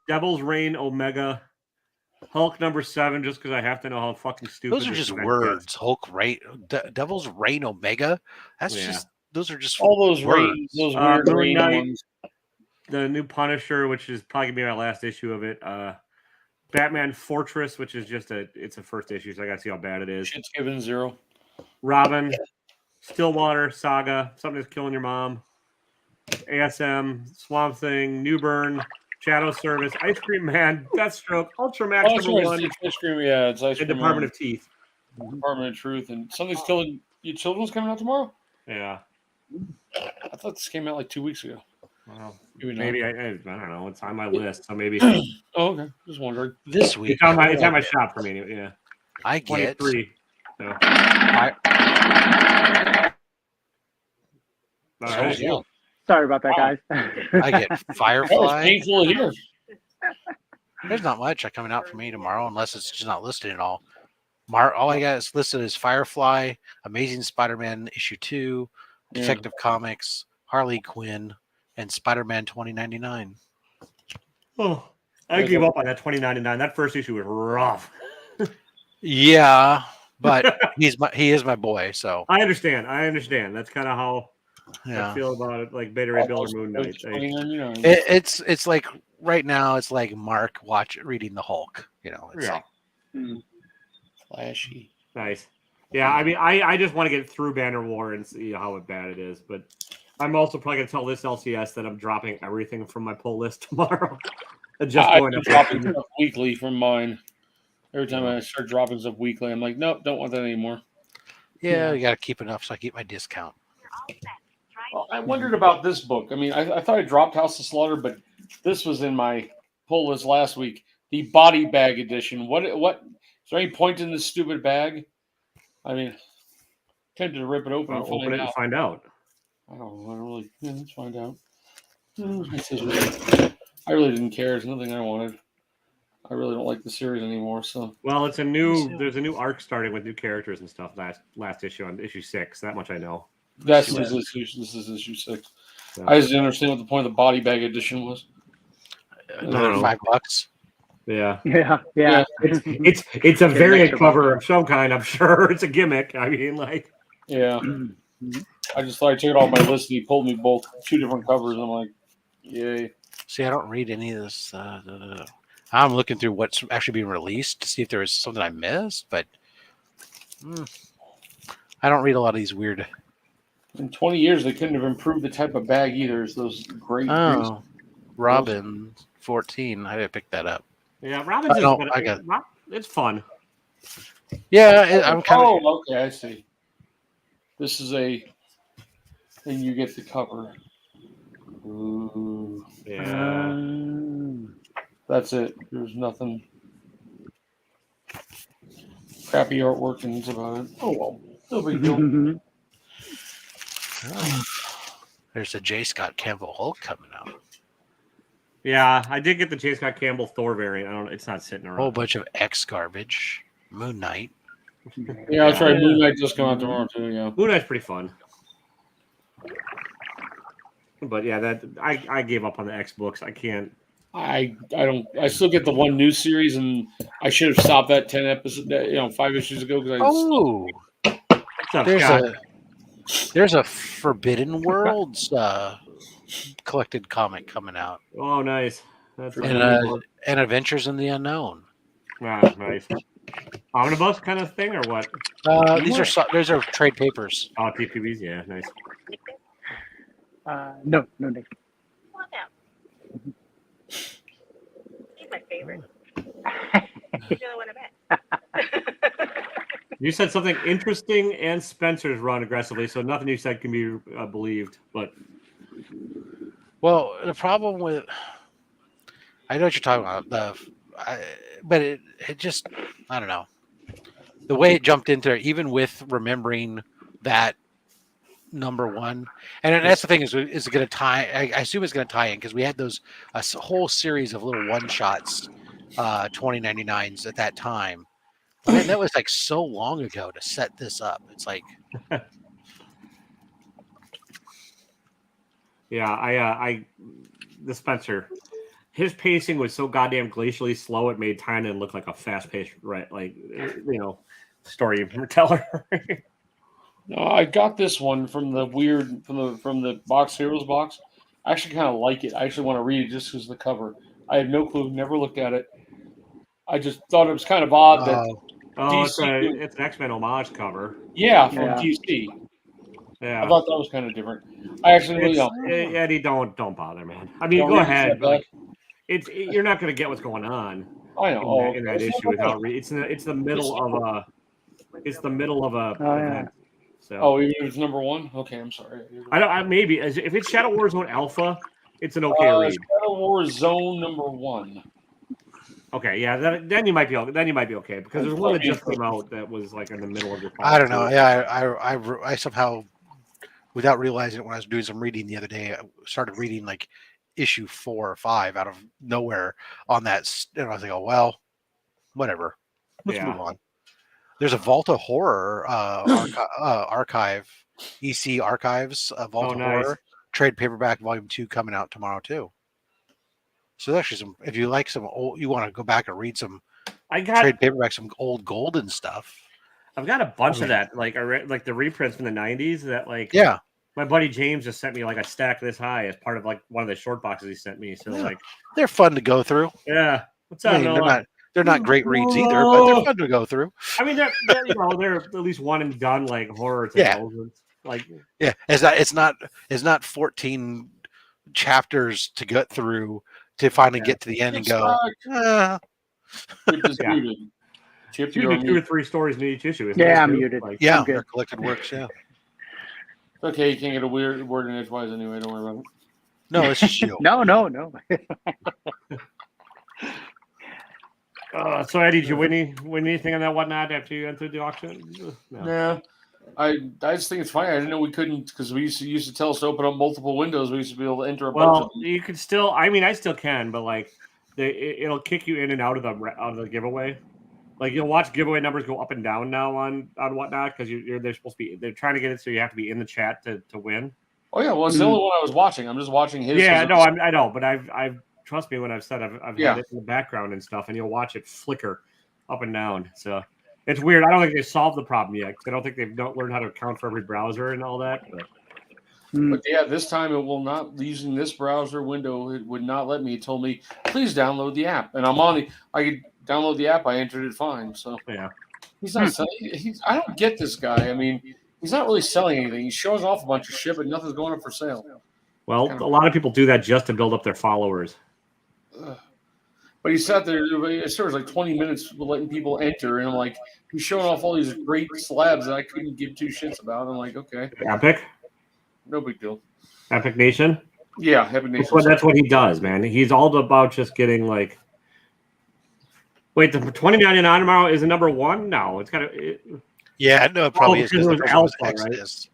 Devil's Reign Omega, Hulk #7. Just because I have to know how fucking stupid. Those are just words. Hulk, right? Devil's Reign Omega. That's just. Those are just all those words. Those weird rain ones. The new Punisher, which is probably gonna be my last issue of it. Batman Fortress, which is it's a first issue, so I gotta see how bad it is. Shit's given 0. Robin, Stillwater Saga, Something That's Killing Your Mom, ASM, Swamp Thing, Newburn, Shadow Service, Ice Cream Man, Deathstroke, Ultramax #1. It's Ice Cream, yeah, it's Ice Cream. And Department of Teeth. Department of Truth, and Something's Killing Your Children's coming out tomorrow? Yeah. I thought this came out like 2 weeks ago. Well, maybe I don't know. It's on my list, so maybe. Oh, okay. Just wondering. This week, it's on my shop for me. Anyway. Yeah, I get 23. So. Sorry about that, guys. I get Firefly. That was painful to hear. There's not much coming out for me tomorrow, unless it's just not listed at all. All I got is listed is Firefly, Amazing Spider-Man issue 2, Detective Comics, Harley Quinn, and Spider-Man 2099. Oh, I gave up on that 2099. That first issue was rough. Yeah, but he is my boy, so I understand. That's kind of how I feel about it. Like Beta Ray Bill or Moon Knight. It's like right now. It's like Mark reading the Hulk. It's like, flashy, nice. Yeah, I mean, I just want to get through Banner War and see how bad it is, but. I'm also probably going to tell this LCS that I'm dropping everything from my pull list tomorrow. I'm dropping stuff weekly from mine. Every time I start dropping stuff weekly, I'm like, nope, don't want that anymore. Yeah, you got to keep enough so I keep my discount. Well, I wondered about this book. I mean, I thought I dropped House of Slaughter, but this was in my pull list last week. The body bag edition. What? Is there any point in this stupid bag? I mean, tempted to rip it open and open it and find out. I don't really. Yeah, let's find out. I really didn't care. There's nothing I wanted. I really don't like the series anymore. So well, there's a new arc starting with new characters and stuff. Last issue on issue 6. That much I know. This is issue 6. So. I just didn't understand what the point of the body bag edition was. Another $5. Yeah. It's a variant cover of some kind. I'm sure it's a gimmick. I mean, like. Yeah. I just thought I took it off my list and he pulled me both 2 different covers. I'm like, yay. See, I don't read any of this. I'm looking through what's actually being released to see if there was something I missed, but I don't read a lot of these weird. In 20 years, they couldn't have improved the type of bag either. It's those great. Oh, Robin 14. I didn't pick that up. Yeah, Robin's is I got. It's fun. Yeah, I'm kind of. Oh, okay, I see. This is and you get the cover. Ooh. Yeah. That's it. There's nothing. Crappy artwork, and that's about it. Oh, well. No big deal. There's a J. Scott Campbell Hulk coming out. Yeah, I did get the J. Scott Campbell Thor variant. I don't. It's not sitting around. A whole bunch of X garbage. Moon Knight. Yeah, that's right. Moon Knight just come out tomorrow too. Yeah, Moon Knight's pretty fun. But yeah, that I gave up on the X books. I can't. I don't. I still get the one new series, and I should have stopped that 10 episode, 5 issues ago. There's a Forbidden Worlds collected comic coming out. Oh, nice. That's and Adventures in the Unknown. Ah, nice. Omnibus kind of thing, or what? These are trade papers. Oh, TPBs, yeah, nice. No, Nick. Come on down. He's my favorite. He's the only one I met. You said something interesting, and Spencer's run aggressively, so nothing you said can be believed. But well, the problem with I know what you're talking about. But it just I don't know the way it jumped into even with remembering that number one, and that's the thing is it going to tie? I assume it's going to tie in because we had those a whole series of little one shots, 2099s at that time. Man, that was like so long ago to set this up. It's like, yeah, the Spencer, his pacing was so goddamn glacially slow. It made Tynan look like a fast-paced, storyteller. No, I got this one from the Box Heroes box. I actually kind of like it. I actually want to read it just because of the cover. I have no clue. Never looked at it. I just thought it was kind of odd that. It's an X-Men homage cover. Yeah, from DC. Yeah, I thought that was kind of different. I actually really don't. Eddie, don't bother, man. I mean, go ahead. But you're not going to get what's going on. I know in that issue without it's the middle of a. It's the middle of a. Event. So. Even if it's number one? Okay, I'm sorry. Maybe if it's Shadow War Zone Alpha, it's an okay read. Shadow War Zone number 1. Okay, yeah, then you might be okay because there's one that just came out that was like in the middle of your. I don't know. Yeah, I somehow, without realizing it when I was doing some reading the other day, I started reading like issue 4 or 5 out of nowhere on that, and I was like, oh well, whatever. Let's move on. There's a Volta Horror archive, EC Archives, Volta Horror trade paperback volume 2 coming out tomorrow too. So there's actually some. If you like some old, you want to go back and read some. Trade paperback, some old golden stuff. I've got a bunch of that, like the reprints from the '90s. That my buddy James just sent me like a stack this high as part of like one of the short boxes he sent me. So they're fun to go through. Yeah, what's up? They're not great reads either, but they're fun to go through. I mean, they're at least one and done like horror tales. It's not 14 chapters to get through to finally get to the end and go. You do 2 or 3 stories in each issue. I'm muted. They're collected works. Yeah. Okay, you can't get a weird word in edgewise anyway. Don't worry about it. No, it's just you. No. So Eddie, did you win anything on that whatnot after you entered the auction? No. I just think it's funny. I didn't know we couldn't because we used to tell us to open up multiple windows. We used to be able to enter a bunch of them. You could still. I mean, I still can, but like, it'll kick you in and out of the giveaway. Like you'll watch giveaway numbers go up and down now on whatnot because they're supposed to be. They're trying to get it so you have to be in the chat to win. Oh yeah, well it's the only one I was watching. I'm just watching his. Yeah, no, I know, but I've trust me when I've said I've had it in the background and stuff, and you'll watch it flicker up and down. So. It's weird. I don't think they've solved the problem yet. I don't think they've learned how to account for every browser and all that. But yeah, this time it will not. Using this browser window, it would not let me. It told me, please download the app. And I could download the app. I entered it fine. So yeah. He's not selling. I don't get this guy. I mean, he's not really selling anything. He's showing off a bunch of shit, but nothing's going up for sale. Well, a lot of people do that just to build up their followers. But he sat there. It was like 20 minutes letting people enter, and I'm like, he's showing off all these great slabs that I couldn't give two shits about. I'm like, okay, Epic? no big deal. Epic Nation? Yeah, Epic Nation. That's what he does, man. He's all about just getting like. Wait, the 2099 tomorrow is the number one? No, it's got to. Yeah, no, it probably is because because it was the first one was Alpha, right? Exodus.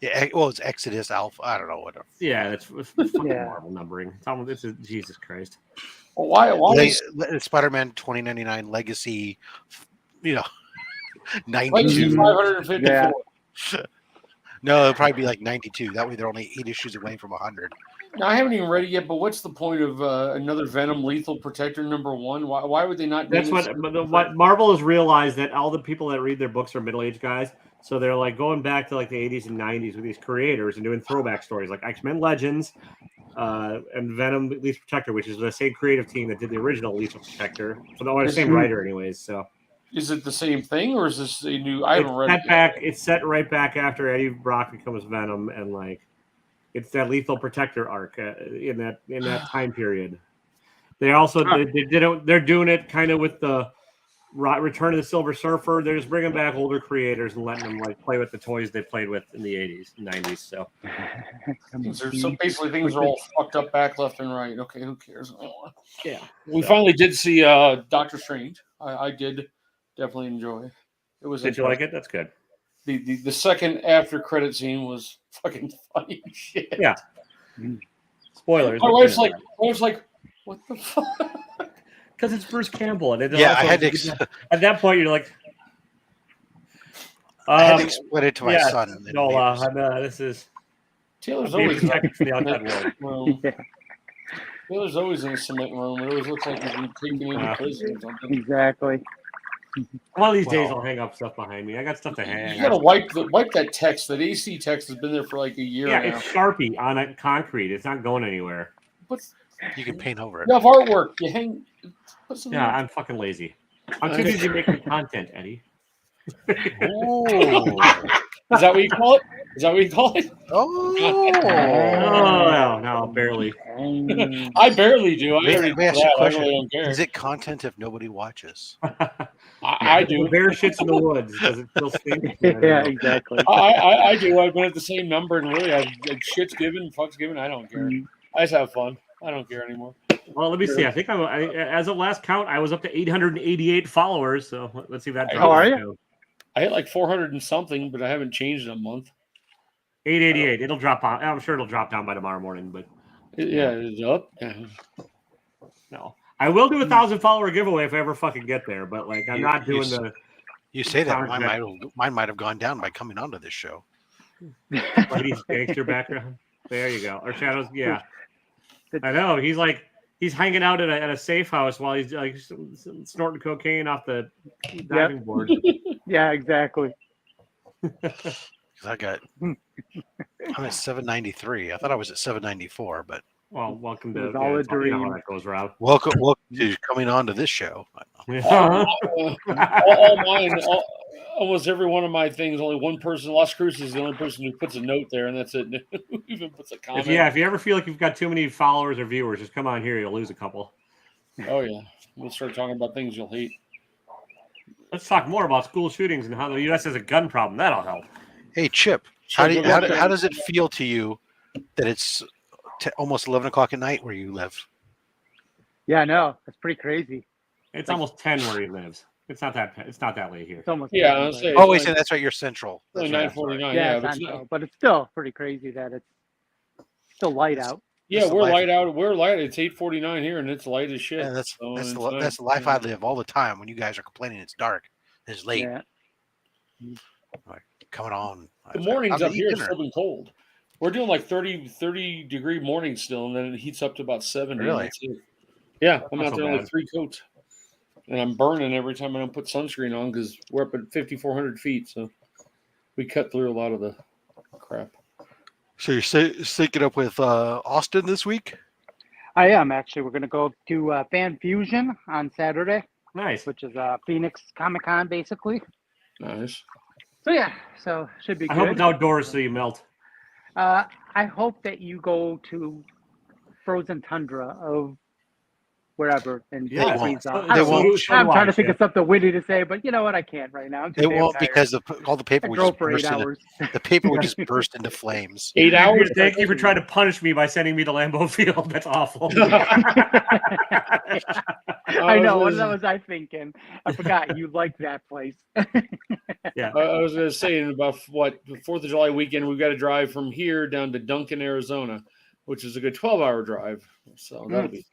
Yeah, well, it's Exodus Alpha. I don't know what. Yeah, it's fucking Yeah. Marvel numbering. It's almost, this is Jesus Christ. Well, why was Spider-Man 2099 Legacy? 92. 554? Yeah. No, it'll probably be like 92. That way, they're only 8 issues away from 100. Now, I haven't even read it yet, but what's the point of another Venom Lethal Protector #1? Why would they not do That's this? what Marvel has realized, that all the people that read their books are middle-aged guys. So they're like going back to like the 80s and 90s with these creators and doing throwback stories like X-Men Legends and Venom Lethal Protector, which is the same creative team that did the original Lethal Protector. So the same writer, anyways. So Is it the same thing, or is this a new? I haven't read it yet. It's set right back after Eddie Brock becomes Venom, and like it's that Lethal Protector arc in that time period. They also they're doing it kind of with the Return of the Silver Surfer. They're just bringing back older creators and letting them like play with the toys they played with in the 80s and 90s. So So basically, things are all fucked up back, left, and right. Okay, who cares? yeah, We finally did see Doctor Strange. I did definitely enjoy. It was. Did you like it? That's good. The second after credit scene was fucking funny as shit. Yeah. Spoilers. My wife's like, what the fuck? Because it's Bruce Campbell, and Yeah, I had to. at that point you're like, I had to explain it to my son. No, this is Taylor's being always protected from the outside world. Yeah. Taylor's always in a cement room. It always looks like he's been taken into prison or something. Exactly. One of these days I'll hang up stuff behind me. I got stuff to hang. You gotta wipe that text. That AC text has been there for like a year Yeah, now. it's Sharpie on a concrete. It's not going anywhere. But You can paint over it. you have artwork. You hang. Put some Yeah, I'm fucking lazy. I'm too busy making content, Eddie. Oh. Is that what you call it? Is that what you call it? Oh, no, barely. I barely do. I Let already me ask do you a that. I question. really don't care. Is it content if nobody watches? I do. The bear shits in the woods. Does it still stink? Yeah, exactly. I do. I've been at the same number, and really, shit's given, fuck's given. I don't care. I just have fun. I don't care anymore. Well, let me see. I think as of last count, I was up to 888 followers. So let's see if that. How are you? I hit like 400 and something, but I haven't changed in a month. 888. It'll drop on. I'm sure it'll drop down by tomorrow morning, but Yeah, it's up. no. I will do a 1,000 follower giveaway if I ever fucking get there, but like I'm not doing the. You say that mine might have gone down by coming onto this show. Ladies gangster background. There you go. Or shadows. Yeah, I know. He's hanging out at a safe house while he's like snorting cocaine off the diving board. Yeah, exactly. I'm at 793. I thought I was at 794, but Well, welcome to It was all a you know dream. how that goes, Rob. welcome to coming on to this show. All mine, almost every one of my things, only one person, Las Cruces is the only person who puts a note there, and that's it. Who even puts a comment. If you ever feel like you've got too many followers or viewers, just come on here. You'll lose a couple. Oh, yeah. We'll start talking about things you'll hate. Let's talk more about school shootings and how the U.S. has a gun problem. That'll help. Hey, Chip, how does it feel to you that it's almost 11 o'clock at night where you live? Yeah, no, that's pretty crazy. It's almost 10 where he lives. It's not that late here. It's almost Yeah, I'll say. Oh, wait, that's right. You're central. Only That's right. 9:49. yeah, Yeah, it's but not so, but it's still pretty crazy that it's still light out. yeah, That's the we're life. light out. We're light. It's 8:49 here, and it's light as shit. Yeah, that's So the it's that's the life I live all the time. When you guys are complaining it's dark, it's late, Yeah. coming on. The mornings I'm up here eating have still been cold. We're doing like 30 degree mornings still, and then it heats up to about 70. Really? And that's it. Yeah, I'm Not out so there in like bad. 3 coats. And I'm burning every time I don't put sunscreen on because we're up at 5,400 feet. So we cut through a lot of the crap. So you're syncing up with Austin this week? I am actually. We're gonna go to Fan Fusion on Saturday, Nice. which is Phoenix Comic Con, basically. Nice. So yeah, so should be I good. hope it's outdoors so you melt. I hope that you go to frozen tundra of wherever and Yeah, just freeze so- off. so I don't know. do- so I'm do trying I, to think Chip. of something witty to say, but you know what? I can't right now. I'm too It damn won't tired. because all the paper I would drove just for 8 burst into, hours. the paper would just burst into flames. 8 hours. Thank you for trying to punish me by sending me to Lambeau Field. That's awful. I know. What was I thinking? I forgot you liked that place. Yeah. I was going to say, in about what, the 4th of July weekend, we've got to drive from here down to Duncan, Arizona, which is a good 12-hour drive. So that'll be fun.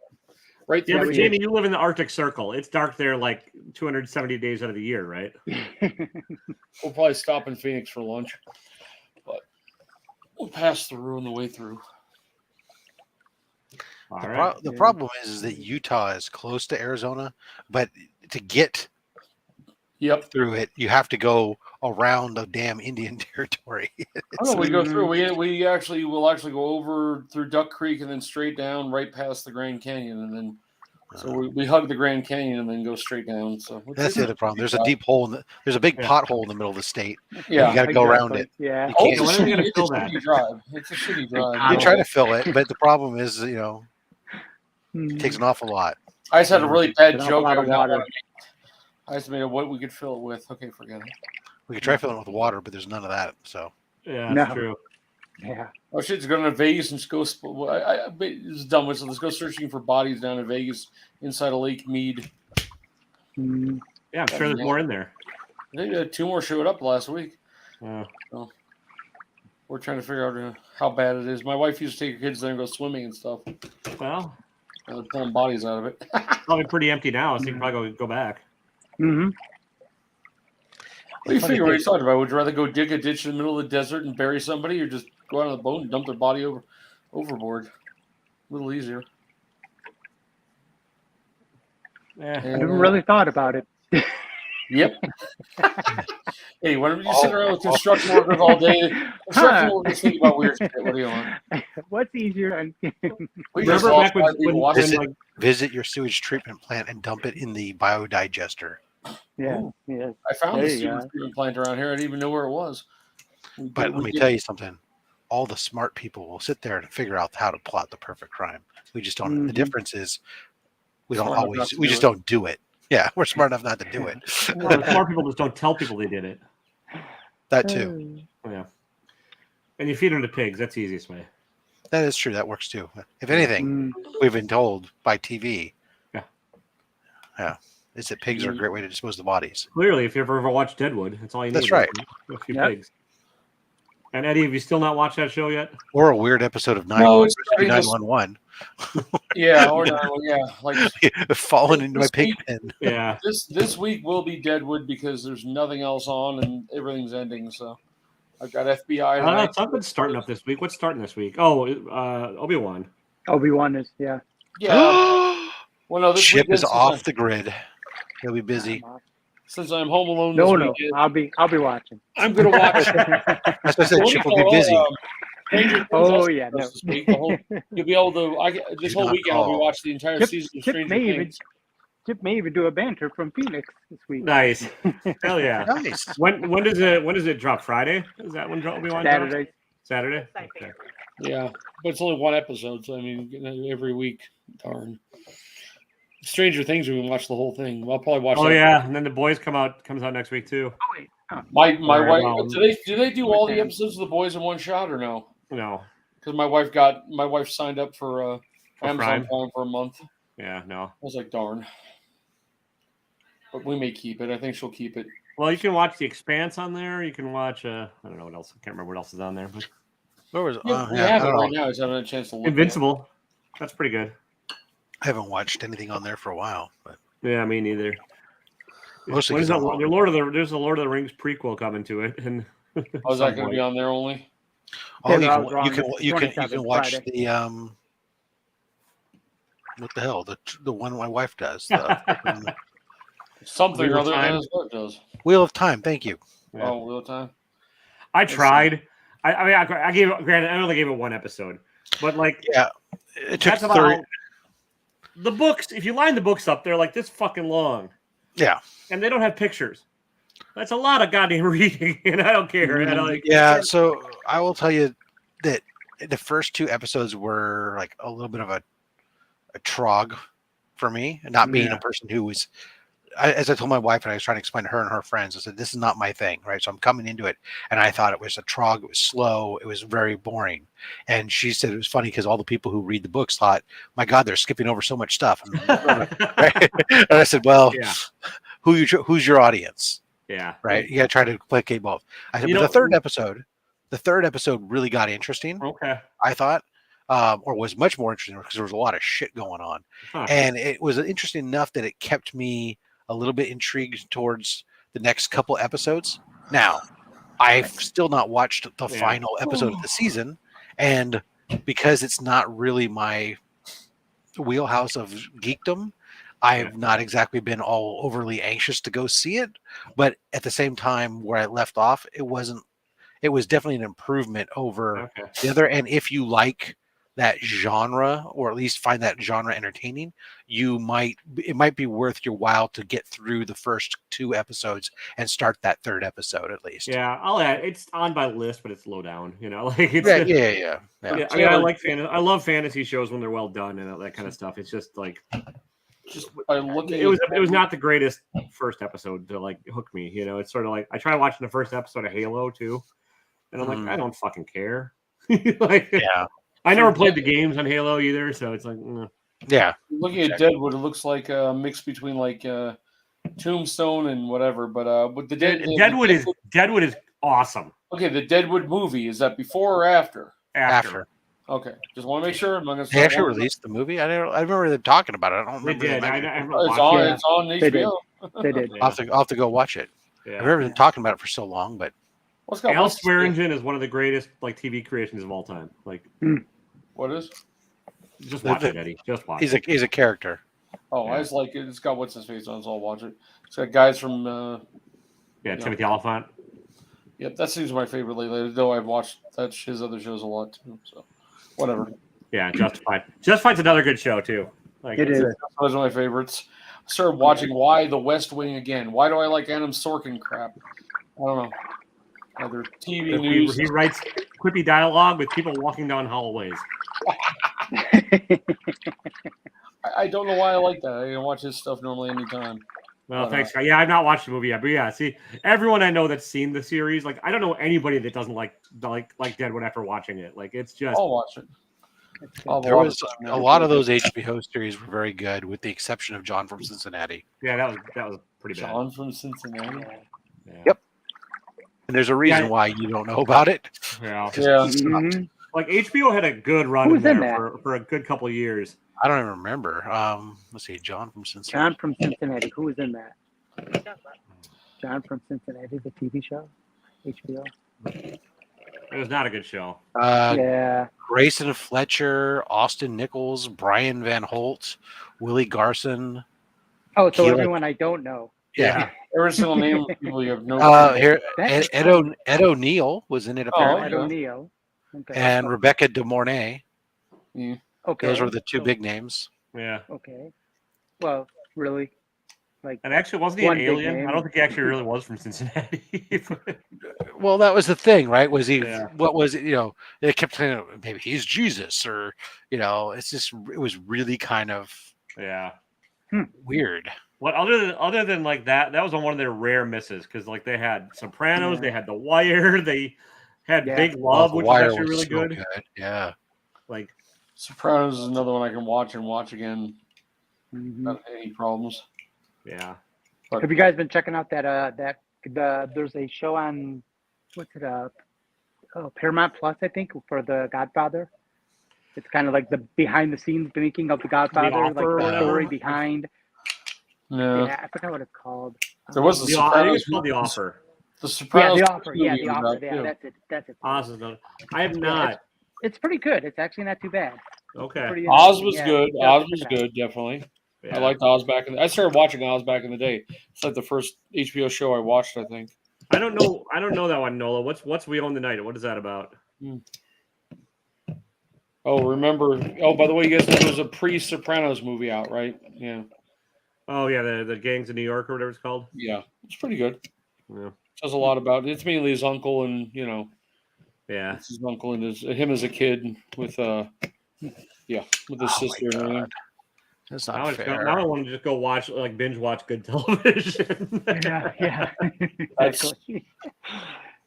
Right Yeah, through but the Jamie, you live in the Arctic Circle. It's dark there like 270 days out of the year, right? We'll probably stop in Phoenix for lunch, but we'll pass through on the way through. All The, right. the problem is that Utah is close to Arizona, but to get Yep. through it, you have to go around the damn Indian territory. Oh, no, we go through. We will actually go over through Duck Creek and then straight down right past the Grand Canyon, and then so we hug the Grand Canyon and then go straight down. So That's the other problem. There's a deep hole. There's a big pothole in the middle of the state. Yeah, you got to go around it. Yeah. You Oh, can't. it's a when are they gonna shitty, fill it's a that? shitty drive. It's a shitty drive. You try to fill it, but the problem is, it Hmm. takes an awful lot. I just had a really bad An awful joke. lot I of would not water. want to make. I estimated what we could fill it with. Okay, forget it. We could try filling it with water, but there's none of that. So Yeah, that's No. true. Yeah. Oh shit! It's going to Vegas and just go. It's dumb. So let's go searching for bodies down in Vegas inside of Lake Mead. Hmm. Yeah, I'm sure there's more in there. I think 2 more showed up last week. Uh, We're trying to figure out how bad it is. My wife used to take her kids there and go swimming and stuff. well, They're pulling bodies out of it. probably pretty empty now, so you can probably go back. Hmm. What do you figure? What are you talking about? Would you rather go dig a ditch in the middle of the desert and bury somebody, or just go out on the boat and dump their body overboard? A little easier. Yeah. I never really thought about it. Yep. Hey, whenever you sit around with construction workers all day, construction workers think about weird shit. What do you want? What's easier? We Remember just lost back when- 5 people when- watching. Visit- like, visit your sewage treatment plant and dump it in the biodigester. Yeah. Ooh. Yeah. I found There the you sewage go. treatment plant around here. I didn't even know where it was. But let me tell you something. All the smart people will sit there and figure out how to plot the perfect crime. We just don't. The Mhm. difference is we don't Smart enough always. not to We do just it. don't do it. Yeah, we're smart enough not to do it. Well, the smart people just don't tell people they did it. That too. Yeah. And you feed them to pigs. That's the easiest way. That is true. That works too. If anything, we've been told by TV. Yeah. Yeah. Is that pigs are a great way to dispose of the bodies. Clearly, if you ever watched Deadwood, that's all you need. That's right. A few Yep. pigs. And Eddie, have you still not watched that show yet? Or a weird episode of No, it's probably just- 911 Yeah, or not. Yeah, like falling into my This pig week- pen. Yeah. this week will be Deadwood because there's nothing else on and everything's ending. So I've got FBI tonight. Something's starting up this week. What's starting this week? Oh, Obi-Wan. Obi-Wan is, yeah. Yeah. Well, no, this Chip weekend, is off the grid. He'll be busy. Since I'm home alone No, this no. weekend, I'll be watching. I'm going to watch. That's what I said. What do Chip you will be call, busy. Stranger Things Oh, also yeah, starts no. this week. You'll be able to. This Do whole not weekend, I'll be call. watching the entire Chip- season of Chip Stranger may even- Things. Chip may even do a banter from Phoenix this week. Nice. Hell yeah. Nice. When does it drop? Friday? Is that when Obi-Wan drops? Saturday. Saturday? My Okay. favorite. Yeah, but it's only one episode, so I mean, every week. Darn. Stranger Things, we can watch the whole thing. I'll probably watch. Oh that. yeah, and then The Boys comes out next week too. Oh, wait. Oh, My Or, wife. Do they do all the Sam. episodes of The Boys in one shot or no? No. Because my wife signed up for For Amazon Prime? Prime for a month. Yeah, no. I was like, darn. But we may keep it. I think she'll keep it. Well, you can watch The Expanse on there. You can watch I don't know what else. I can't remember what else is on there. But Where was? Yeah, we I have it don't right know. now. I just haven't had a chance to look. Invincible. That's pretty good. I haven't watched anything on there for a while. But Yeah, me neither. Mostly When is 'cause that? I'm There's a Lord of the Rings prequel coming to it, and Oh, is that going to be on there only? Oh, Yeah, you no, I can, was wrong. you can It's you can you 27th can watch Friday. the what the hell, the one my wife does, the Something Wheel or of other Time? as what it does. Wheel of Time. Thank you. Yeah. Oh, Wheel of Time. I tried. I mean, I gave it. Granted, I only gave it one episode, but like Yeah, it took that's about 30. how- the books. If you line the books up, they're like this fucking long. Yeah. And they don't have pictures. That's a lot of goddamn reading, and I don't care. And I Yeah, so I will tell you that the first 2 episodes were like a little bit of a trog for me, not being a person who was. As I told my wife, and I was trying to explain to her and her friends, I said, this is not my thing, right? So I'm coming into it, and I thought it was a trog. It was slow. It was very boring. And she said it was funny because all the people who read the books thought, my God, they're skipping over so much stuff. Right? And I said, well, yeah, who's your audience? yeah, Right? You got to try to placate both. I said, You but know- the third episode really got interesting, Okay. I thought, or was much more interesting because there was a lot of shit going on. Huh. And it was interesting enough that it kept me a little bit intrigued towards the next couple episodes. Now, I've still not watched the final episode of the season, and because it's not really my wheelhouse of geekdom, I've not exactly been all overly anxious to go see it. But at the same time, where I left off, it was definitely an improvement over the other. And if you like that genre, or at least find that genre entertaining, it might be worth your while to get through the first 2 episodes and start that 3rd episode at least. Yeah, I'll add. It's on my list, but it's low down. Like it's Yeah. I mean, I like I love fantasy shows when they're well done and that kind of stuff. It's just like, it was not the greatest first episode to like hook me. It's sort of like I tried watching the first episode of Halo too, and I'm like, I don't fucking care. I never played the games on Halo either, so it's like, yeah. Looking at Deadwood, it looks like a mix between like Tombstone and whatever. But with the Deadwood is awesome. Okay, the Deadwood movie, is that before or after? After. Okay, just want to make sure. I'm not gonna They actually released the movie. I remember them talking about it. I don't They remember. did. It's on HBO. They did. I'll have to go watch it. Yeah. I remember them talking about it for so long, but Al Swearingen is one of the greatest like TV creations of all time. Like, what is? Just watch it, Eddie. Just watch. He's a character. Oh, I just like it. It's got what's his face on, so I'll watch it. It's got guys from. Timothy Oliphant. Yep, that seems my favorite lately. Though I've watched his other shows a lot too. So, whatever. Yeah, Justified. Justified's another good show too. Like, It is. Those are my favorites. I started watching Why the West Wing again. Why do I like Adam Sorkin crap? I don't know. Either TV news. He writes quippy dialogue with people walking down hallways. I don't know why I like that. I can watch his stuff normally anytime. Well, thanks, guy. Yeah, I've not watched the movie yet, but yeah, see, everyone I know that's seen the series, like, I don't know anybody that doesn't like Deadwood after watching it. Like, it's just. I'll watch it. There was a lot of those HBO series were very good, with the exception of John from Cincinnati. Yeah, that was pretty bad. John from Cincinnati. Yeah. Yep. And there's a reason why you don't know about it. Yeah. Mhm. Like HBO had a good run Who's in in there that? for a good couple of years. I don't even remember. Let's see, John from Cincinnati. John from Cincinnati. Who was in that? John from Cincinnati, the TV show, HBO. It was not a good show. Yeah. Grayson Fletcher, Austin Nichols, Brian Van Holt, Willie Garson. Oh, so Keelan- everyone I don't know. Yeah. Every single name of people you have no. Here, That's Ed O'Neill was in it apparently, Ed O'Neill. Okay. and Rebecca De Mornay. Okay. Those were the 2 big names. Yeah. Okay. Well, really, like. And actually, wasn't he an One big alien? name. I don't think he actually really was from Cincinnati. Well, that was the thing, right? Was he? Yeah. What was it? They kept saying maybe he's Jesus, or it was really kind of Yeah. weird. What other than like that was on one of their rare misses because like they had Sopranos, they had The Wire, they had Big Love, The which Wire was actually really so good. Yeah. Like Sopranos is another one I can watch and watch again. Mhm. Not any problems. yeah. Have you guys been checking out there's a show on what's it Paramount Plus, I think, for The Godfather. It's kind of like the behind the scenes making of The Godfather, Offer or like the story whatever? behind. No. Yeah, I forgot what it's called. There was the I think Sopranos. it's called The Offer. The Yeah, Sopranos. The Offer. Yeah, movie The was Offer. out, Yeah, too. that's it. That's it. Oz is not. I have not. It's pretty good. It's actually not too bad. Okay. Pretty Oz interesting. was Yeah, good. yeah, Oz check was it out. good, definitely. Yeah. I liked Oz back in. I started watching Oz back in the day. It's like the first HBO show I watched, I think. I don't know that one, Nola. What's We Own the Night? What is that about? Oh, remember? Oh, by the way, you guys know there was a pre-Sopranos movie out, right? Yeah, Oh yeah, the Gangs of New York or whatever it's called. yeah, it's pretty good. Yeah. Says a lot about it. It's mainly his uncle and Yeah. it's his uncle and him as a kid with with his sister and everything. That's Now, not fair. now I want to just go watch, like, binge watch good television. Yeah. That's- Exactly.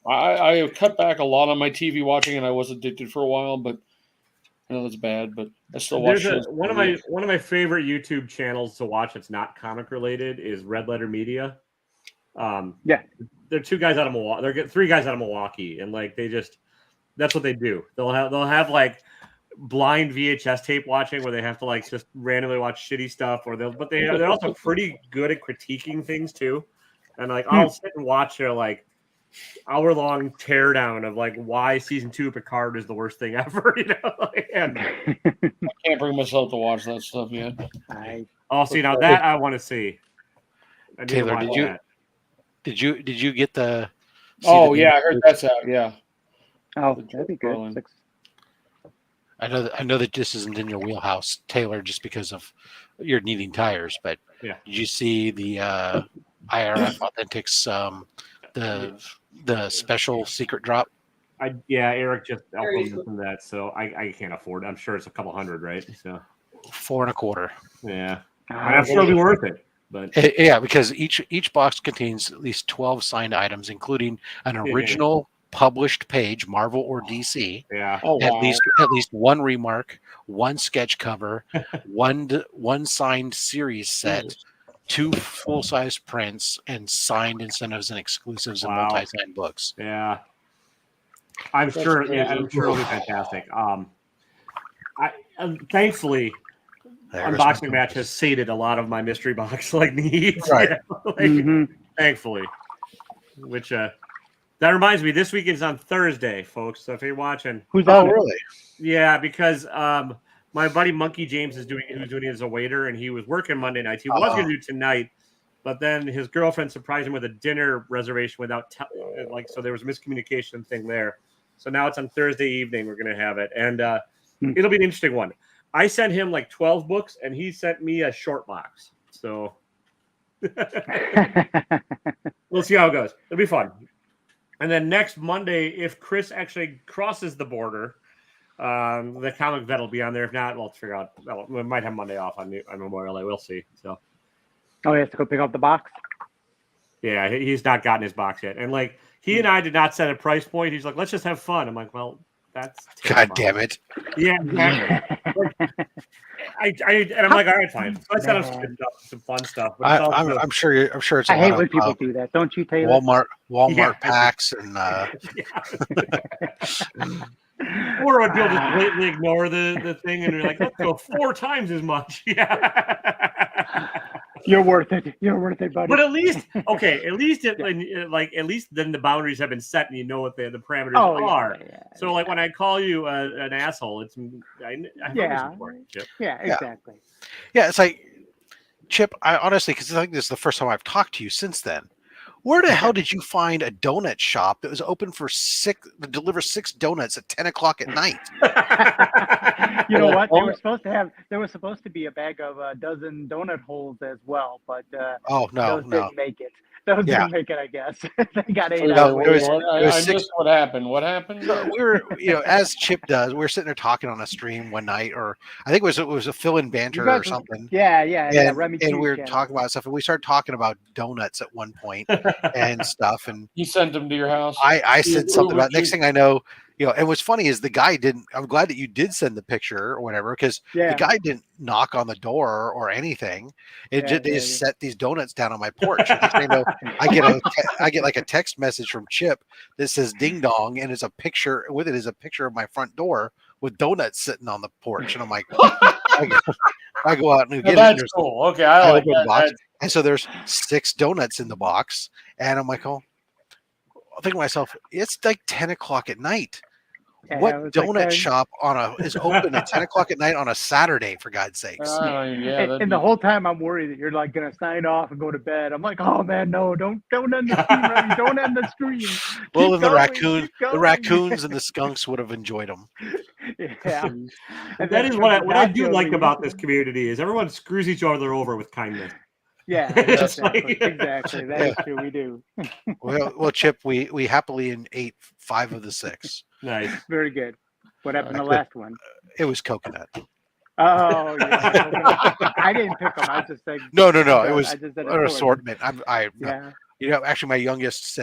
I cut back a lot on my TV watching, and I was addicted for a while, but I know that's bad. But I still watch. One of my favorite YouTube channels to watch that's not comic related is Red Letter Media. Yeah. They're two guys out of Milwaukee. They're three guys out of Milwaukee, and like that's what they do. They'll have like blind VHS tape watching where they have to like just randomly watch shitty stuff, but they're also pretty good at critiquing things too. And like I'll sit and watch their like hour-long teardown of like why season 2 of Picard is the worst thing ever, and I can't bring myself to watch that stuff yet. see now that I want to see. I need to Taylor, watch that. did you get the? Oh yeah, I heard that's out. Yeah. Oh, that'd be good. 6. I know that this isn't in your wheelhouse, Taylor, just because of you're needing tires. But yeah, did you see the IRF Authentics the special secret drop? Eric just uploaded from that, so I can't afford it. I'm sure it's a couple hundred, right? So $4.25. Yeah, I'm sure it'll be worth it. But yeah, because each box contains at least 12 signed items, including an original published page, Marvel or DC. Yeah. Oh, wow. At least one remark, one sketch cover, one signed series set, 2 full-size prints, and signed incentives and exclusives and multi-signed books. Yeah. I'm sure it'll be fantastic. Thankfully, Unboxing Match has sated a lot of my mystery box needs. Right. Thankfully. Which that reminds me, this weekend's on Thursday, folks. So if you're watching, Who's on? Really? Yeah, because my buddy Monkey James who's doing it as a waiter, and he was working Monday nights. He was going to do tonight, but then his girlfriend surprised him with a dinner reservation without so there was a miscommunication thing there. So now it's on Thursday evening. We're going to have it, and it'll be an interesting one. I sent him 12 books, and he sent me a short box. So we'll see how it goes. It'll be fun. And then next Monday, if Chris actually crosses the border, the comic vet will be on there. If not, we'll figure out. We might have Monday off on Memorial Day. We'll see. So, he has to go pick up the box. Yeah, he's not gotten his box yet, and he and I did not set a price point. He's like, "Let's just have fun." I'm like, "Well, that's God damn it." Yeah, exactly. I'm like, all right, fine. So I set up some fun stuff. But I'm sure it's. I hate when people do that. Don't you, Taylor? Walmart packs and. Or would people just blatantly ignore the thing and they're like, let's go 4 times as much. Yeah. You're worth it. You're worth it, buddy. But at least then the boundaries have been set and you know what the parameters are. Yeah. So when I call you an asshole, it's exactly. Yeah, it's like, Chip, I honestly, because I think this is the first time I've talked to you since then. Where the hell did you find a donut shop that was open to deliver 6 donuts at 10 o'clock at night? You know what? There was supposed to be a bag of a dozen donut holes as well, but those didn't make it. Those didn't make it, I guess. They got 8 hours. I missed what happened. What happened? So we were, as Chip does, we were sitting there talking on a stream one night, or I think it was a fill-in banter or something. Yeah. And we were talking about stuff, and we started talking about donuts at one point and stuff. And he sent them to your house. I said something about. Next thing I know, and what's funny is the guy didn't. I'm glad that you did send the picture or whatever, because the guy didn't knock on the door or anything. They just set these donuts down on my porch. Next thing I get like a text message from Chip that says "ding dong" and it's a picture with it is a picture of my front door with donuts sitting on the porch, and I'm like, I go out and get that's it. Cool. Okay, I like that. Box, and so there's 6 donuts in the box, and I'm like, I'm thinking to myself, it's like 10 o'clock at night. What donut shop is open at 10 o'clock at night on a Saturday, for God's sakes? And the whole time I'm worried that you're going to sign off and go to bed. I'm like, oh man, no, don't end the stream, Remy. Don't end the stream. Well, then the raccoons and the skunks would have enjoyed them. Yeah. And that is what I do like about this community is everyone screws each other over with kindness. Yeah, Just exactly. like- Exactly. That is true. We do. Well, Chip, we happily ate 5 of the 6. Nice. Very good. What happened to the Good. last one? It was coconut. Oh, yeah. coconut. I didn't pick them. I just said. No. It was I just said an assortment. Yeah. You know, actually, my youngest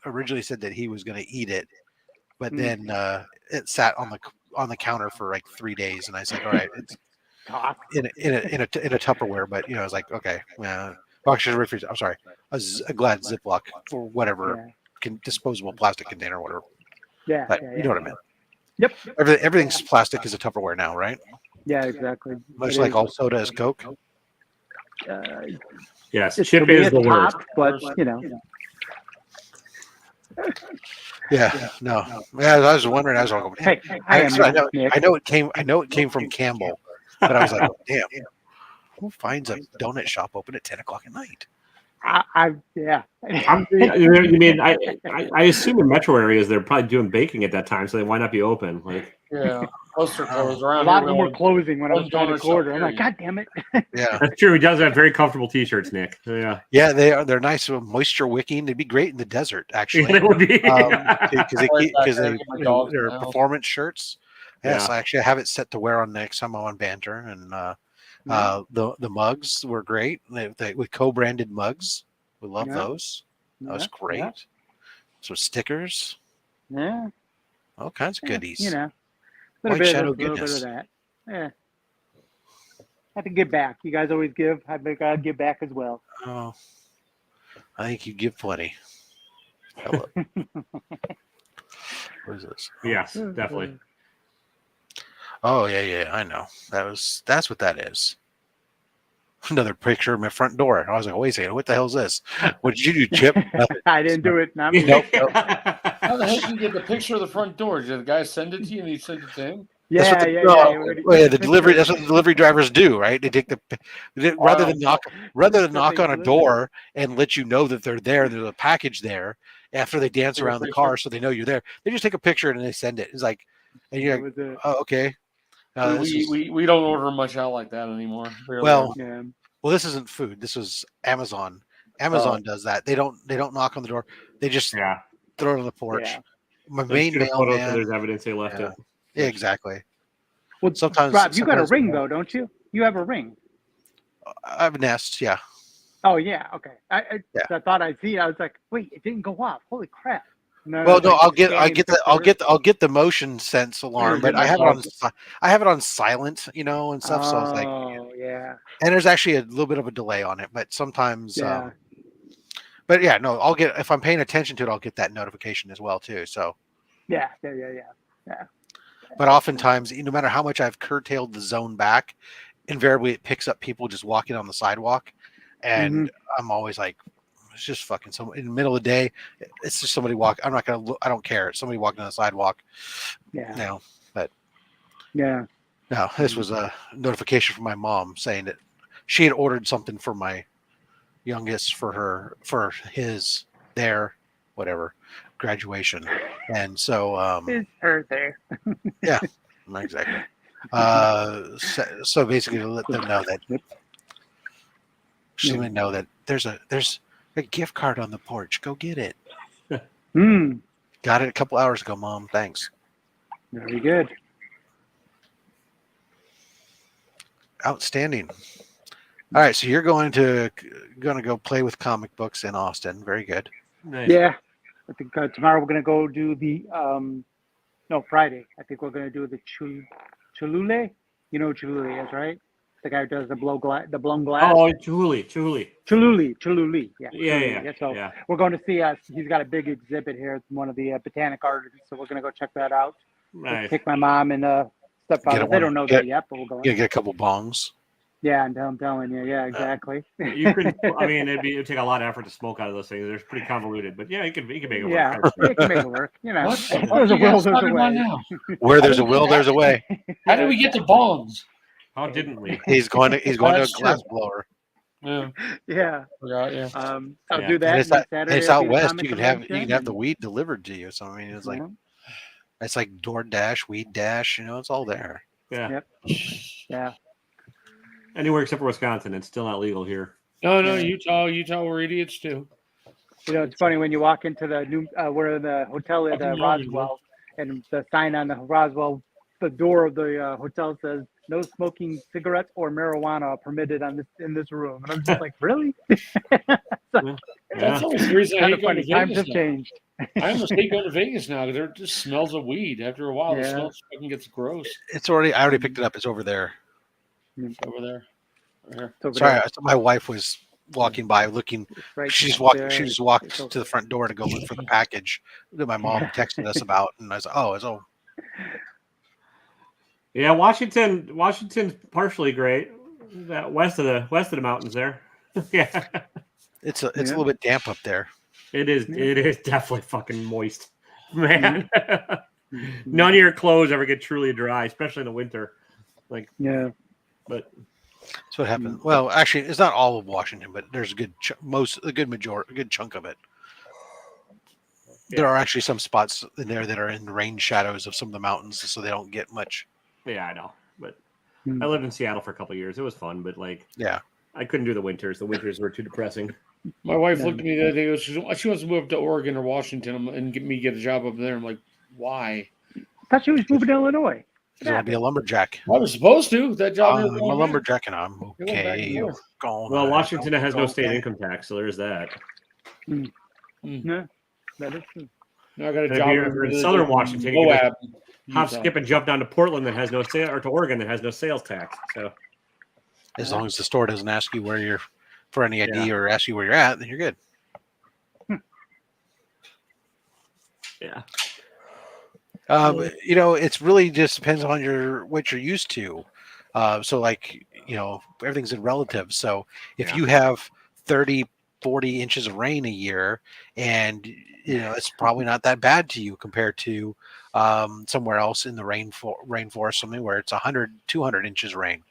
originally said that he was going to eat it, but then it sat on the counter for like 3 days, and I said, "All right, it's Talk. in a Tupperware," but you know, I was like, "Okay, well, actually, refrigerator. I'm sorry, a Glad Ziploc for whatever disposable plastic container, or whatever." Yeah. But Yeah. you know what I mean. Yep. Everything's plastic is a Tupperware now, right? Yeah. Exactly. Much It like is. all soda is Coke. Yes, It's Chip to me, is it's the worst. top, but you know. Yeah, no. Yeah, I was wondering. I was like, Hey, damn. I am I young, Nick. know it came. I know it came from Campbell, but I was like, damn. Who finds a donut shop open at 10 o'clock at night? Yeah. You mean I assume in metro areas they're probably doing baking at that time, so they why not be open? Like, Yeah, most are closed around. A lot here, of them we were only- closing when I was one trying to donut shop, quarter. I'm like, period. God damn it. Yeah, that's true. He does have very comfortable T-shirts, Nick. So, yeah, yeah, they are. They're nice, moisture wicking. They'd be great in the desert, actually, that would be. because My dog's they're in the house. performance shirts. Yes, Yeah. I actually have it set to wear on next time I'm on Banter, and the mugs were great. They with co-branded mugs. We love Yeah. those. That was great. Yeah. So stickers, Yeah. all kinds of goodies. You know, a White little bit Shadow of this, a little bit of goodness. that. Yeah. I have to give back. You guys always give. I think I'd give back as well. Oh, I think you give plenty. Hello. What is this? Yes, definitely. Oh yeah, I know. That's what that is. Another picture of my front door. I was like, wait a second, what the hell is this? What did you do, Chip? Nothing. I didn't do it. Not me. Nope. How the heck did you get the picture of the front door? Did the guy send it to you and he sent it to him? That's what Yeah. the delivery. That's what the delivery drivers do, right? They take rather than knock on a door and let you know that they're there. There's a package there after they dance Take a around the picture? car, so they know you're there. They just take a picture and they send it. It's like, and you're That like, was it. oh, okay. We don't order much out like that anymore. Really. Well, Yeah. this isn't food. This was Amazon. Amazon does that. They don't knock on the door. They just Yeah. throw it on the porch. Yeah. My They main shoot a photo so mailman. there's evidence they left Yeah. it. Yeah, exactly. Well, Sometimes, Rob, you got a sometimes ring though, don't you? You have a ring. I have nests. Yeah. Oh yeah. Okay. I Yeah. thought I'd see it. I was like, wait, it didn't go off. Holy crap. No, Well, it's no, like I'll scanning get the motion sense alarm, but I have it on silent, and stuff. So I was like, Oh yeah. and there's actually a little bit of a delay on it, but sometimes, Yeah. but yeah, no, if I'm paying attention to it, I'll get that notification as well too. So, Yeah. but oftentimes, no matter how much I've curtailed the zone back, invariably it picks up people just walking on the sidewalk, and I'm always like, it's just fucking someone in the middle of the day. It's just somebody walk. I'm not gonna look. I don't care. It's somebody walking on the sidewalk. Yeah. No, but Yeah. no, this was a notification from my mom saying that she had ordered something for my youngest for his their whatever graduation, and so It's her there. yeah, not exactly. So basically, to let them know that there's a gift card on the porch. Go get it. Got it a couple hours ago, Mom. Thanks. Very good. Outstanding. All right, so you're going to go play with comic books in Austin. Very good. Nice. Yeah. I think tomorrow we're gonna go do the Friday. I think we're gonna do the Cholule. You know what Cholule is, right? The guy who does the blown glass. Oh, Julie. Cholule. Yeah. Yeah. So Yeah. we're going to see he's got a big exhibit here at one of the botanic gardens. So we're gonna go check that out. Nice. Take my mom and stepfather. They don't know that yet, but we're going. You get a couple bongs. Yeah, I'm telling you. Yeah, exactly. You could. I mean, it'd take a lot of effort to smoke out of those things. They're pretty convoluted, but yeah, you can make it work. Yeah, you can make it work. What? There's a will, there's a Talking about way. now? Where there's a will, there's a way. How did we get the bombs? How didn't we? He's going to a That's glass true. blower. Yeah, Yeah. forgot. Yeah. I'll Yeah. do that. And and then Saturday it's I'll out be at west. Comic You can have Convention the weed delivered to you. So I mean, it's like Mhm. it's like DoorDash, Weed Dash. It's all there. Yeah. Yep. Yeah. Anywhere except for Wisconsin, it's still not legal here. No, Yeah. Utah, we're idiots too. You know, it's funny when you walk into the new, we're in the hotel at Fucking Mormons, Roswell, and the sign on the Roswell, the door of the hotel says "No smoking cigarettes or marijuana permitted on this in this room," and I'm just like, really? Yeah. That's almost the reason I Kind hate of going funny. to Times Vegas have now. changed. I almost hate going to Vegas now because there just smells of weed. After a while, the Yeah. smell fucking gets gross. It's already. I already picked it up. It's over there. It's over there. Right here. It's over Sorry, there. my wife was walking by, looking. It's right She just walked. there. She just It's walked over to the front door to go look for the package that my mom texted us about, and I was like, "Oh, Yeah, Washington's partially great. That west of the mountains there. Yeah. it's a Yeah. little bit damp up there." It is definitely fucking moist. Man. Mhm. None of your clothes ever get truly dry, especially in the winter. Like Yeah. but That's what happened. Well, actually, it's not all of Washington, but there's a good a good chunk of it. There are actually some spots in there that are in the rain shadows of some of the mountains, so they don't get much. yeah, I know. But Mm. I lived in Seattle for a couple of years. It was fun, but like Yeah, I couldn't do the winters. The winters were too depressing. My wife Yeah. looked at me the other day. She wants to move up to Oregon or Washington and get a job up there. I'm like, why? Thought she was moving to Illinois. because I want to be a lumberjack. I was supposed to. That job. I'm a lumberjack, and I'm They went back and okay. forth. Well, Washington has no state income tax, so there's that. Yeah, that is true. Now I got a If job you're in southern Washington, you can Moab. hop, Utah. skip, and jump down to Portland that has no sale, or to Oregon that has no sales tax. So As long as the store doesn't ask you where you're for any ID or ask you where you're at, then you're good. yeah, It's really just depends on what you're used to. So like, everything's in relative. So if you have 30, 40 inches of rain a year, and it's probably not that bad to you compared to somewhere else in the rainforest, something where it's 100, 200 inches rain,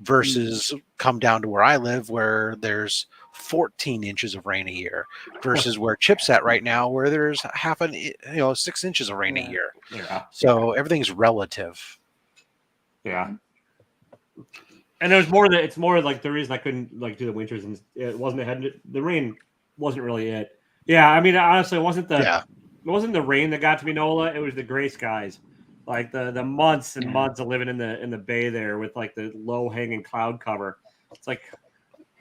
versus come down to where I live, where there's 14 inches of rain a year, versus where Chip's at right now, where there's 6 inches of rain a year. yeah, So everything's relative. yeah. And there's more that it's more like the reason I couldn't like do the winters, and it wasn't the rain wasn't really it. Yeah, I mean honestly, it wasn't the rain that got to me, Nola. It was the gray skies, like the months and months of living in the bay there with like the low hanging cloud cover. It's like,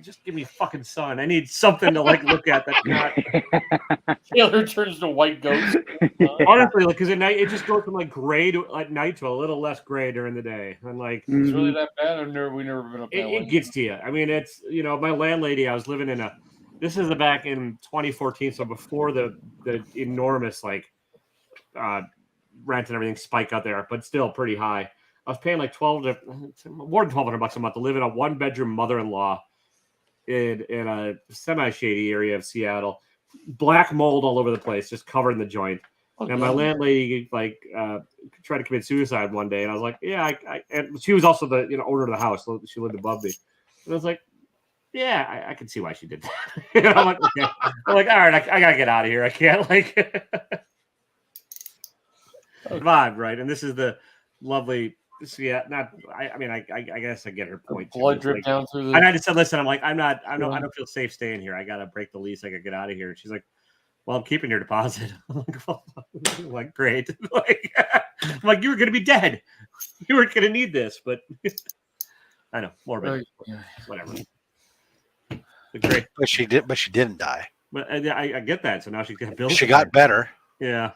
just give me fucking sun. I need something to like look at that's not. Taylor turns to white ghost. Honestly, because at night it just goes from like gray at night to a little less gray during the day, and like It's really that bad? We never been up that way. it gets to you. I mean, it's my landlady. I was living in this is back in 2014, so before the enormous like rent and everything spike out there, but still pretty high. I was paying like more than $1,200 a month to live in a 1-bedroom mother-in-law in a semi-shady area of Seattle. Black mold all over the place, just covering the joint. And my landlady like tried to commit suicide one day, and I was like, "Yeah," and she was also the owner of the house. So she lived above me, and I was like, "Yeah, I can see why she did that." I'm like, "Okay." I'm like, "All right, I gotta get out of here. I can't like vibe, right?" And this is the lovely. Yeah, not. I mean, I guess I get her point. Blood drip down through the. And I just said, "Listen, I'm like, I don't feel safe staying here. I gotta break the lease. I gotta get out of here." And she's like, "Well, I'm keeping your deposit." I'm like, well, like great. Like, I'm like, you were gonna be dead. You were gonna need this, but I know, morbid. Whatever. Great. But she didn't die. But I get that. So now she got bills. She got better. Yeah.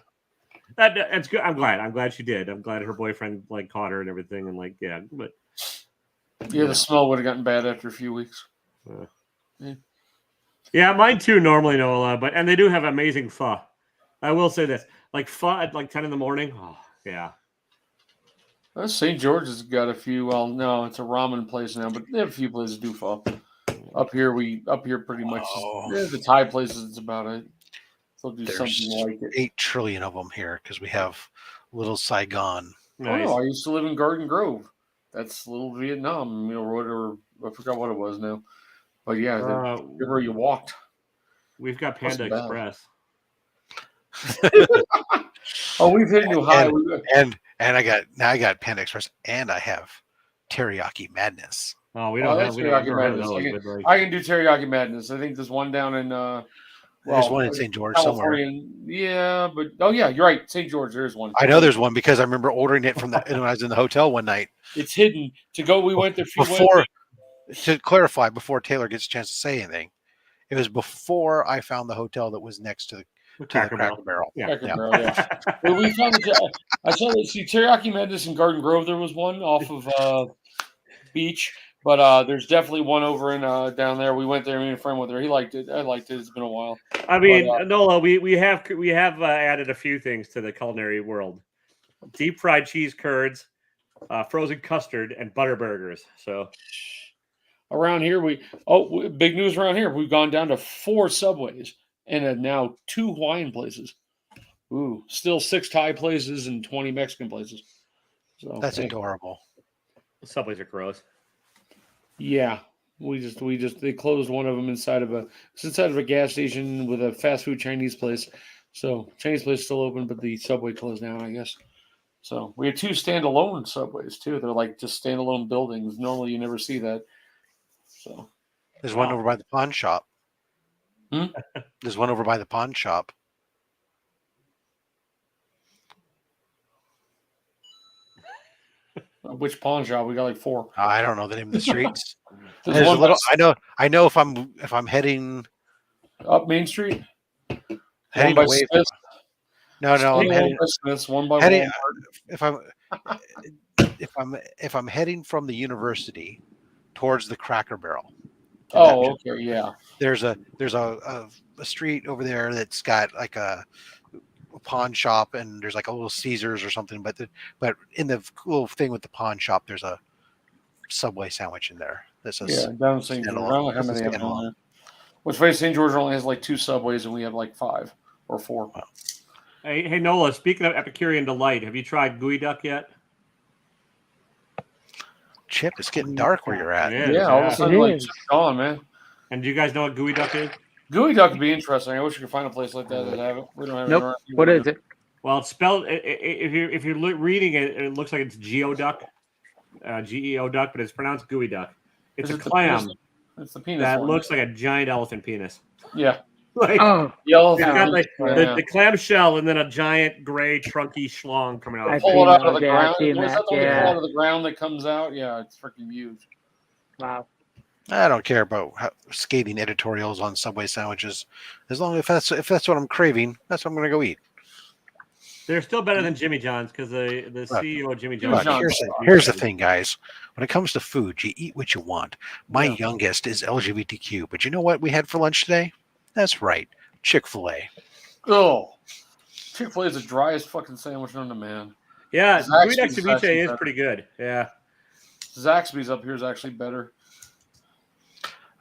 That's good. I'm glad she did. I'm glad her boyfriend like caught her and everything, and like but the smell would have gotten bad after a few weeks. Yeah, mine too. Normally, Nola, and they do have amazing pho. I will say this, like pho at like 10 in the morning. Oh yeah. St. George has got a few. Well, no, it's a ramen place now, but they have a few places do pho. Up here pretty much. The Thai places. It's about it. They'll do something like it. 8 trillion of them here because we have Little Saigon. Nice. Oh, I used to live in Garden Grove. That's Little Vietnam, or I forgot what it was now. But yeah, where you walked. We've got Panda Express. Oh, we've hit a new high. And I got Panda Express, and I have Teriyaki Madness. Oh, we Oh, don't that's have. We don't teriyaki have madness. those. But like, I can do teriyaki madness. I think there's one down in There's one in St. George somewhere. California. Yeah, but yeah, you're right. St. George, there's one. I know there's one because I remember ordering it from when I was in the hotel one night. It's hidden. To go, we went there Before, to clarify, before Taylor gets a chance to say anything, it was before I found the hotel that was next to the Cracker Barrel. Yeah. Cracker Barrel, yeah. Well, we found I saw that. See, Teriyaki Madness in Garden Grove. There was one off of Beach, but there's definitely one over in down there. We went there. Me and a friend went there. He liked it. I liked it. It's been a while. I mean, Nola, we have added a few things to the culinary world: deep fried cheese curds, frozen custard, and butter burgers. So around here, big news around here. We've gone down to 4 Subways and now 2 Hawaiian places. Ooh, still 6 Thai places and 20 Mexican places. So That's adorable. Subways are gross. Yeah, they closed one of them inside of a gas station with a fast food Chinese place. So Chinese place is still open, but the Subway closed down, I guess. So we had 2 standalone Subways too. They're like just standalone buildings. Normally you never see that. So there's one over by the pawn shop. Hmm? There's one over by the pawn shop. Which pawn shop? We got like 4. I don't know the name of the streets. There's There's a one little. I know if I'm heading up Main Street. Heading one by away. Smith. No, I'm heading. Smith's, one by Heading, Walmart. if I'm heading from the university towards the Cracker Barrel. Oh, okay, yeah. There's a street over there that's got like a pawn shop, and there's like a little Caesars or something. But in the cool thing with the pawn shop, there's a Subway sandwich in there. This is down St. George. I don't know how many have on there. Which way St. George only has like 2 Subways, and we have like 5 or 4. Wow. Hey Nola, speaking of Epicurean delight, have you tried gooey duck yet? Chip, it's getting dark where you're at. Yeah, all of a sudden, like, it's gone, man. And do you guys know what gooey duck is? Gooey duck would be interesting. I wish we could find a place like that have it. We don't have it. Nope. What is it? Well, it's spelled. If you're reading it, it looks like it's geoduck, GEO duck, but it's pronounced gooey duck. It's a clam. It's the penis that one. looks like a giant elephant penis. Yeah. Like, yellow. It's got like the clam shell and then a giant gray trunky schlong coming out. Pull it out of the ground. Is that the one you pull out of the ground that comes out? Yeah, it's freaking huge. Wow. I don't care about scathing editorials on Subway sandwiches, as long as if that's what I'm craving, that's what I'm going to go eat. They're still better than Jimmy John's because the CEO of Jimmy John's. Here's the thing, guys. When it comes to food, you eat what you want. My youngest is LGBTQ, but you know what we had for lunch today? That's right, Chick-fil-A. Oh, Chick-fil-A is the driest fucking sandwich known to man. Yeah, Gooey Duck Ceviche is pretty good. Yeah. Zaxby's up here is actually better.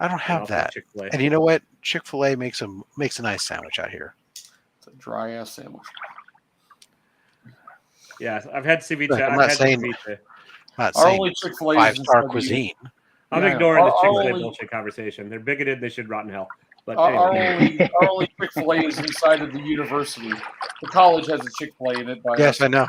I don't have that. And you know what? Chick-fil-A makes a nice sandwich out here. It's a dry ass sandwich. Yeah, I've had ceviche. I'm not saying Chick-fil-A 5-star cuisine. I'm ignoring the Chick-fil-A bullshit conversation. They're bigoted. They should rot in hell. But our only Chick-fil-A is inside of the university. The college has a Chick-fil-A in it. Yes, I know.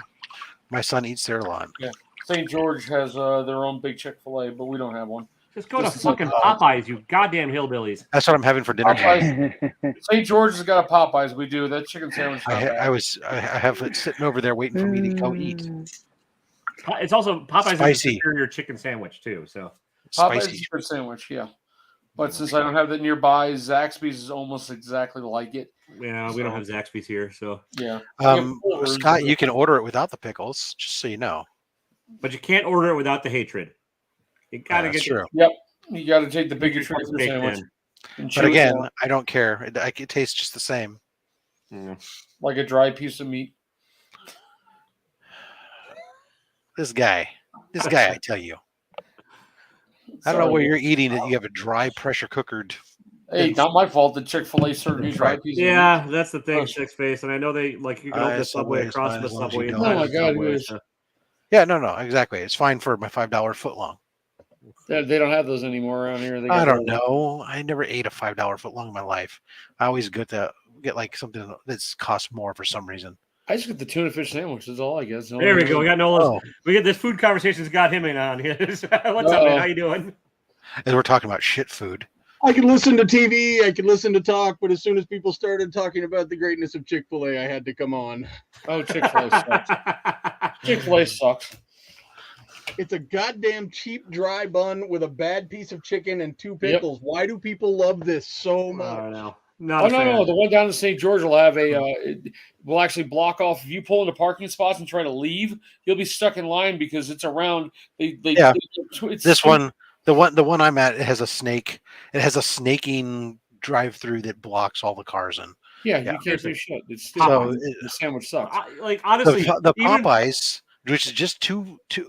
My son eats there a lot. Yeah, St. George has their own big Chick-fil-A, but we don't have one. Just go to fucking Popeyes, you goddamn hillbillies. That's what I'm having for dinner. St. George has got a Popeyes. We do that chicken sandwich. I have it sitting over there waiting for me to go eat. It's also Popeyes is a superior chicken sandwich too. So Popeyes is a good sandwich, yeah. But since I don't have that nearby, Zaxby's is almost exactly like it. Yeah, we don't have Zaxby's here, so yeah. Scott, you can order it without the pickles, just so you know. But you can't order it without the hatred. You gotta get true. Yep, you got to take the bigotry of the sandwich. But again, I don't care. It tastes just the same. Like a dry piece of meat. This guy, I tell you. I don't know where you're eating it. You have a dry pressure cookered. Hey, not my fault. The Chick-fil-A served me dry pieces. Yeah, that's the thing, Six Face, and I know they you can open the Subway across the Subway. Oh my god, yeah, no, exactly. It's fine for my $5 footlong. They don't have those anymore around here. I don't know. I never ate a $5 footlong in my life. I always get like something that's cost more for some reason. I just get the tuna fish sandwich. That's all I get. There we go. We got Nola's. We get this food conversation's got him in on. What's up, man? How you doing? As we're talking about shit food. I can listen to TV, I can listen to talk, but as soon as people started talking about the greatness of Chick-fil-A, I had to come on. Oh, Chick-fil-A sucks. Chick-fil-A sucks. It's a goddamn cheap dry bun with a bad piece of chicken and 2 Yep. pickles. Why do people love this so I much? don't know. Not Oh a fan. no, the one down in St. George will have it will actually block off if you pull into parking spots and try to leave. You'll be stuck in line because it's around. Yeah. It's This one, the one I'm at, it has a snake. It has a snaking drive-through that blocks all the cars in. Yeah, Yeah. you can't do shit. It's So stupid. The sandwich sucks. Like honestly, the even- Popeyes, which is just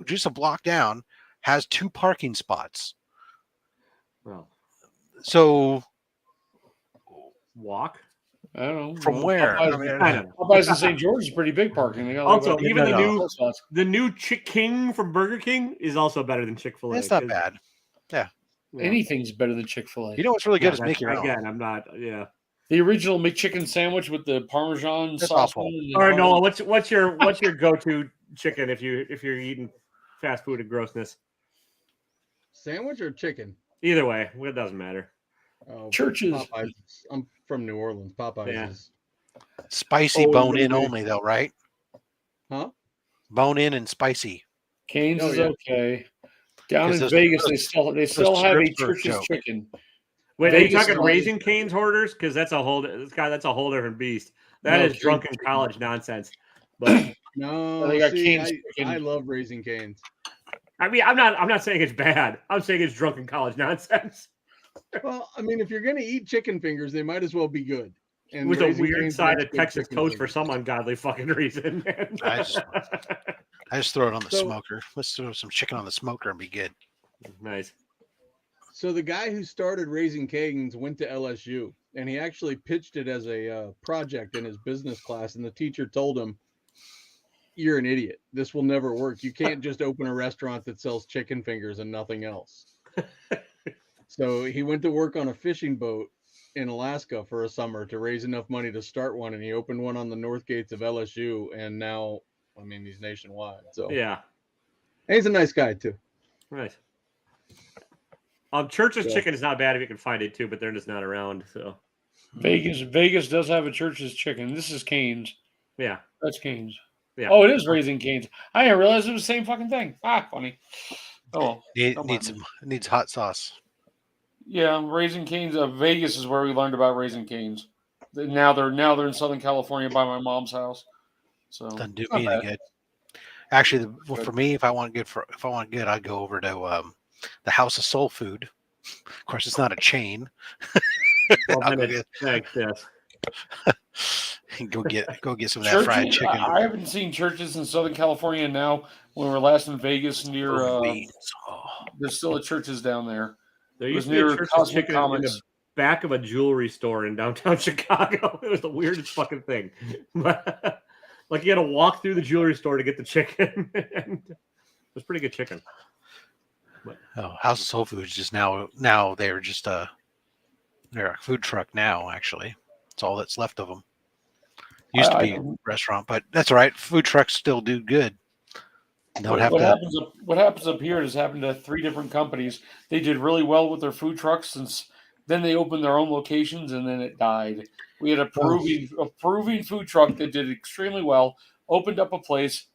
just a block down, has 2 parking spots. Well, So walk. I don't know. from where? Popeyes, I mean, I don't know. Popeyes in St. George is pretty big parking. They got Also, about even the new spots. The new Chick King from Burger King is also better than Chick-fil-A. it's not 'cause- bad. yeah. Anything's better than Chick-fil-A. You know what's really good Yeah, is make your own. again. I'm not. Yeah. The original McChicken sandwich with the Parmesan That's sauce. awful. on it and All right, the- Noah. What's your go-to chicken if you're eating fast food and grossness? Sandwich or chicken? Either way, it doesn't matter. Oh, Churches. Popeyes. I'm from New Orleans. Popeyes Yeah. is Spicy Oh, bone in really? only though, right? Huh? Bone in and spicy. Canes Oh, is yeah. okay. Down in Because Vegas, those- they still have a strips are a Church's joke. chicken. Wait, Vegas are you talking is- Raising Cane's hoarders? Because that's a whole different beast. That No, is Cane's drunken chicken. college nonsense. But No, They got see, Cane's chicken. I love Raising Cane's. I mean, I'm not saying it's bad. I'm saying it's drunken college nonsense Well, I mean, if you're gonna eat chicken fingers, they might as well be good. And with a Raising weird Cane's side makes of good Texas chicken toast for fingers. some ungodly fucking reason. I just throw it on the So- smoker. Let's throw some chicken on the smoker and be good. Nice. So the guy who started Raising Cane's went to LSU, and he actually pitched it as a project in his business class, and the teacher told him, "You're an idiot. This will never work. You can't just open a restaurant that sells chicken fingers and nothing else." So he went to work on a fishing boat in Alaska for a summer to raise enough money to start one, and he opened one on the north gates of LSU, and now, I mean, he's nationwide. So Yeah. and he's a nice guy too. Nice. Church's Yeah. chicken is not bad if you can find it too, but they're just not around. So Vegas does have a Church's chicken. This is Cane's. yeah. That's Cane's. Yeah. Oh, it is Raising Cane's. I didn't realize it was the same fucking thing. Funny. Oh, well. Don't mind me. Needs hot sauce. Yeah, Raising Cane's. Vegas is where we learned about Raising Cane's. Now they're in Southern California by my mom's house. So Doesn't do it's not me any bad. good. Actually, for me, if I want good, I'd go over to the House of Soul Food. Of course, it's not a chain. Well, I'll then go it's like this. go get some of that fried Churches, chicken. I haven't seen churches in Southern California now. When we were last in Vegas near, Wings. Oh. there's still a churches down there. There It was used to be a near Church's Cosmic chicken in the Comics. back of a jewelry store in downtown Chicago. It was the weirdest fucking thing. Like you got to walk through the jewelry store to get the chicken. And it was pretty good chicken. Oh, House of Soul Food is just now they're just they're a food truck now. Actually, it's all that's left of them. Used to be a restaurant, but that's all right. Food trucks still do good. Don't have What to. happens up here has happened to 3 different companies. They did really well with their food trucks since then they opened their own locations and then it died. We had a Peruvian food truck that did extremely well, opened up a place,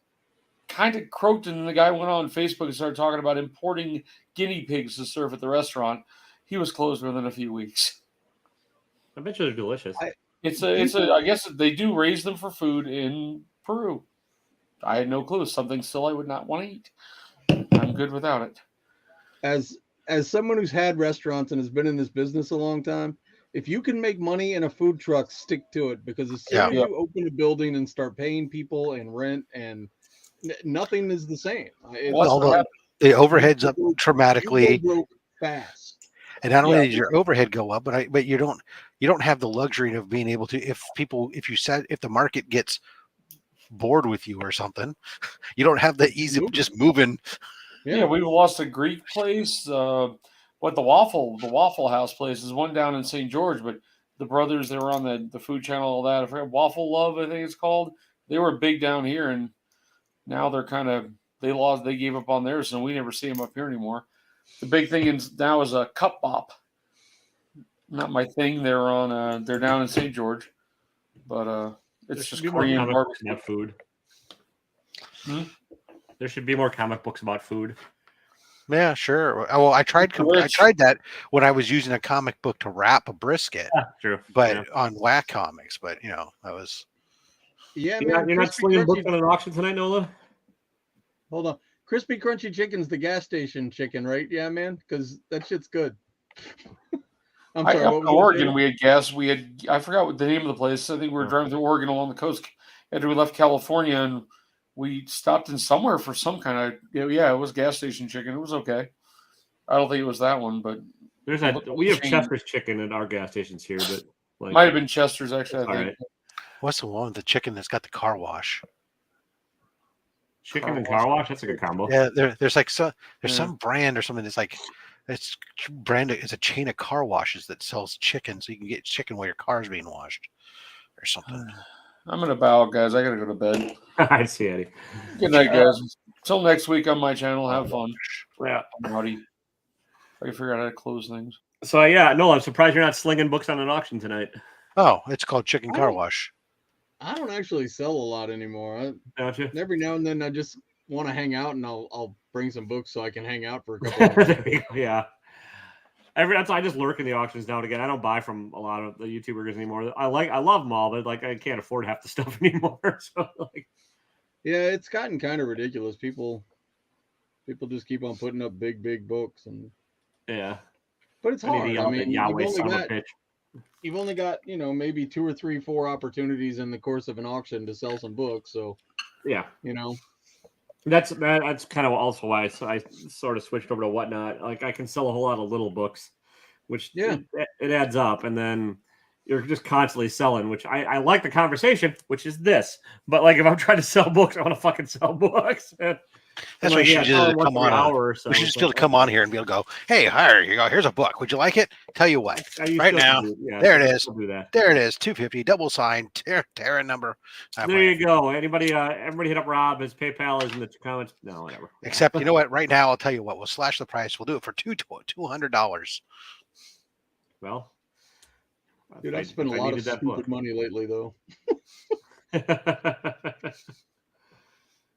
kind of croaked, and then the guy went on Facebook and started talking about importing guinea pigs to serve at the restaurant. He was closed within a few weeks. I bet you they're delicious. I guess they do raise them for food in Peru. I had no clue. Something still I would not want to eat. I'm good without it. As someone who's had restaurants and has been in this business a long time, if you can make money in a food truck, stick to it, because as soon as you open a building and start paying people and rent, and nothing is the same. The overheads up dramatically. You go broke fast. And not only does your overhead go up, but you don't have the luxury of being able to, if the market gets bored with you or something, you don't have the ease of just moving. Yeah, we lost a Greek place. The Waffle House place is one down in St. George, but the brothers, they were on the Food Channel, all that. I forget, Waffle Love, I think it's called. They were big down here, and now they're they gave up on theirs, and we never see them up here anymore. The big thing now is a Cup Bop. Not my thing. They're down in St. George, but it's just Korean comic books barbecue. about food. Hmm? There should be more comic books about food. Yeah, sure. Well, I tried that when I was using a comic book to wrap a brisket, True. but on Whack Comics. But that was. Yeah, You're man. not Crispy slinging Crunchy- books on an auction tonight, Nola? Hold on. Crispy Crunchy Chicken's the gas station chicken, right? Yeah, man. Because that shit's good. I'm sorry. Up What in was you Oregon, saying? we had gas. I forgot what the name of the place. I think we were driving through Oregon along the coast after we left California, and we stopped in somewhere for some kind of it was gas station chicken. It was okay. I don't think it was that one, but We have Chester's chicken at our gas stations here, but might have been Chester's actually. I think. Right. What's the one with the chicken that's got the car wash? Chicken and car wash. That's a good combo. Yeah, there's some brand or something that's like it's branded. It's a chain of car washes that sells chicken, so you can get chicken while your car's being washed, or something. I'm gonna bow, guys. I gotta go to bed. I see, Eddie. Good night, guys. Till next week on my channel. Have fun. Yeah. I'm naughty. I can figure out how to close things. So no, I'm surprised you're not slinging books on an auction tonight. Oh, it's called Chicken Car Wash. I don't actually sell a lot anymore. Gotcha. Every now and then, I just want to hang out, and I'll bring some books so I can hang out for a couple hours. Yeah. I just lurk in the auctions now and again. I don't buy from a lot of the YouTubers anymore. I love them all, but I can't afford half the stuff anymore. So yeah, it's gotten kind of ridiculous. People just keep on putting up big books, and yeah. But it's hard. I mean, Yahweh you've only got maybe 2 or 3, 4 opportunities in the course of an auction to sell some books. So yeah, that's kind of also why I sort of switched over to Whatnot. Like I can sell a whole lot of little books, which it adds up, and then you're just constantly selling. Which I like the conversation, which is this. But like if I'm trying to sell books, I want to fucking sell books. That's why you should just come on. We should just be able to come on here and be able to go, hey, here you go. Here's a book. Would you like it? Tell you what. Right now, there it is. There it is. 250, double sign, Terra number. There you go. Everybody hit up Rob. His PayPal is in the comments. No, whatever. Except, you know what? Right now, I'll tell you what. We'll slash the price. We'll do it for $200. Well, dude, I've spent a lot of stupid money lately, though.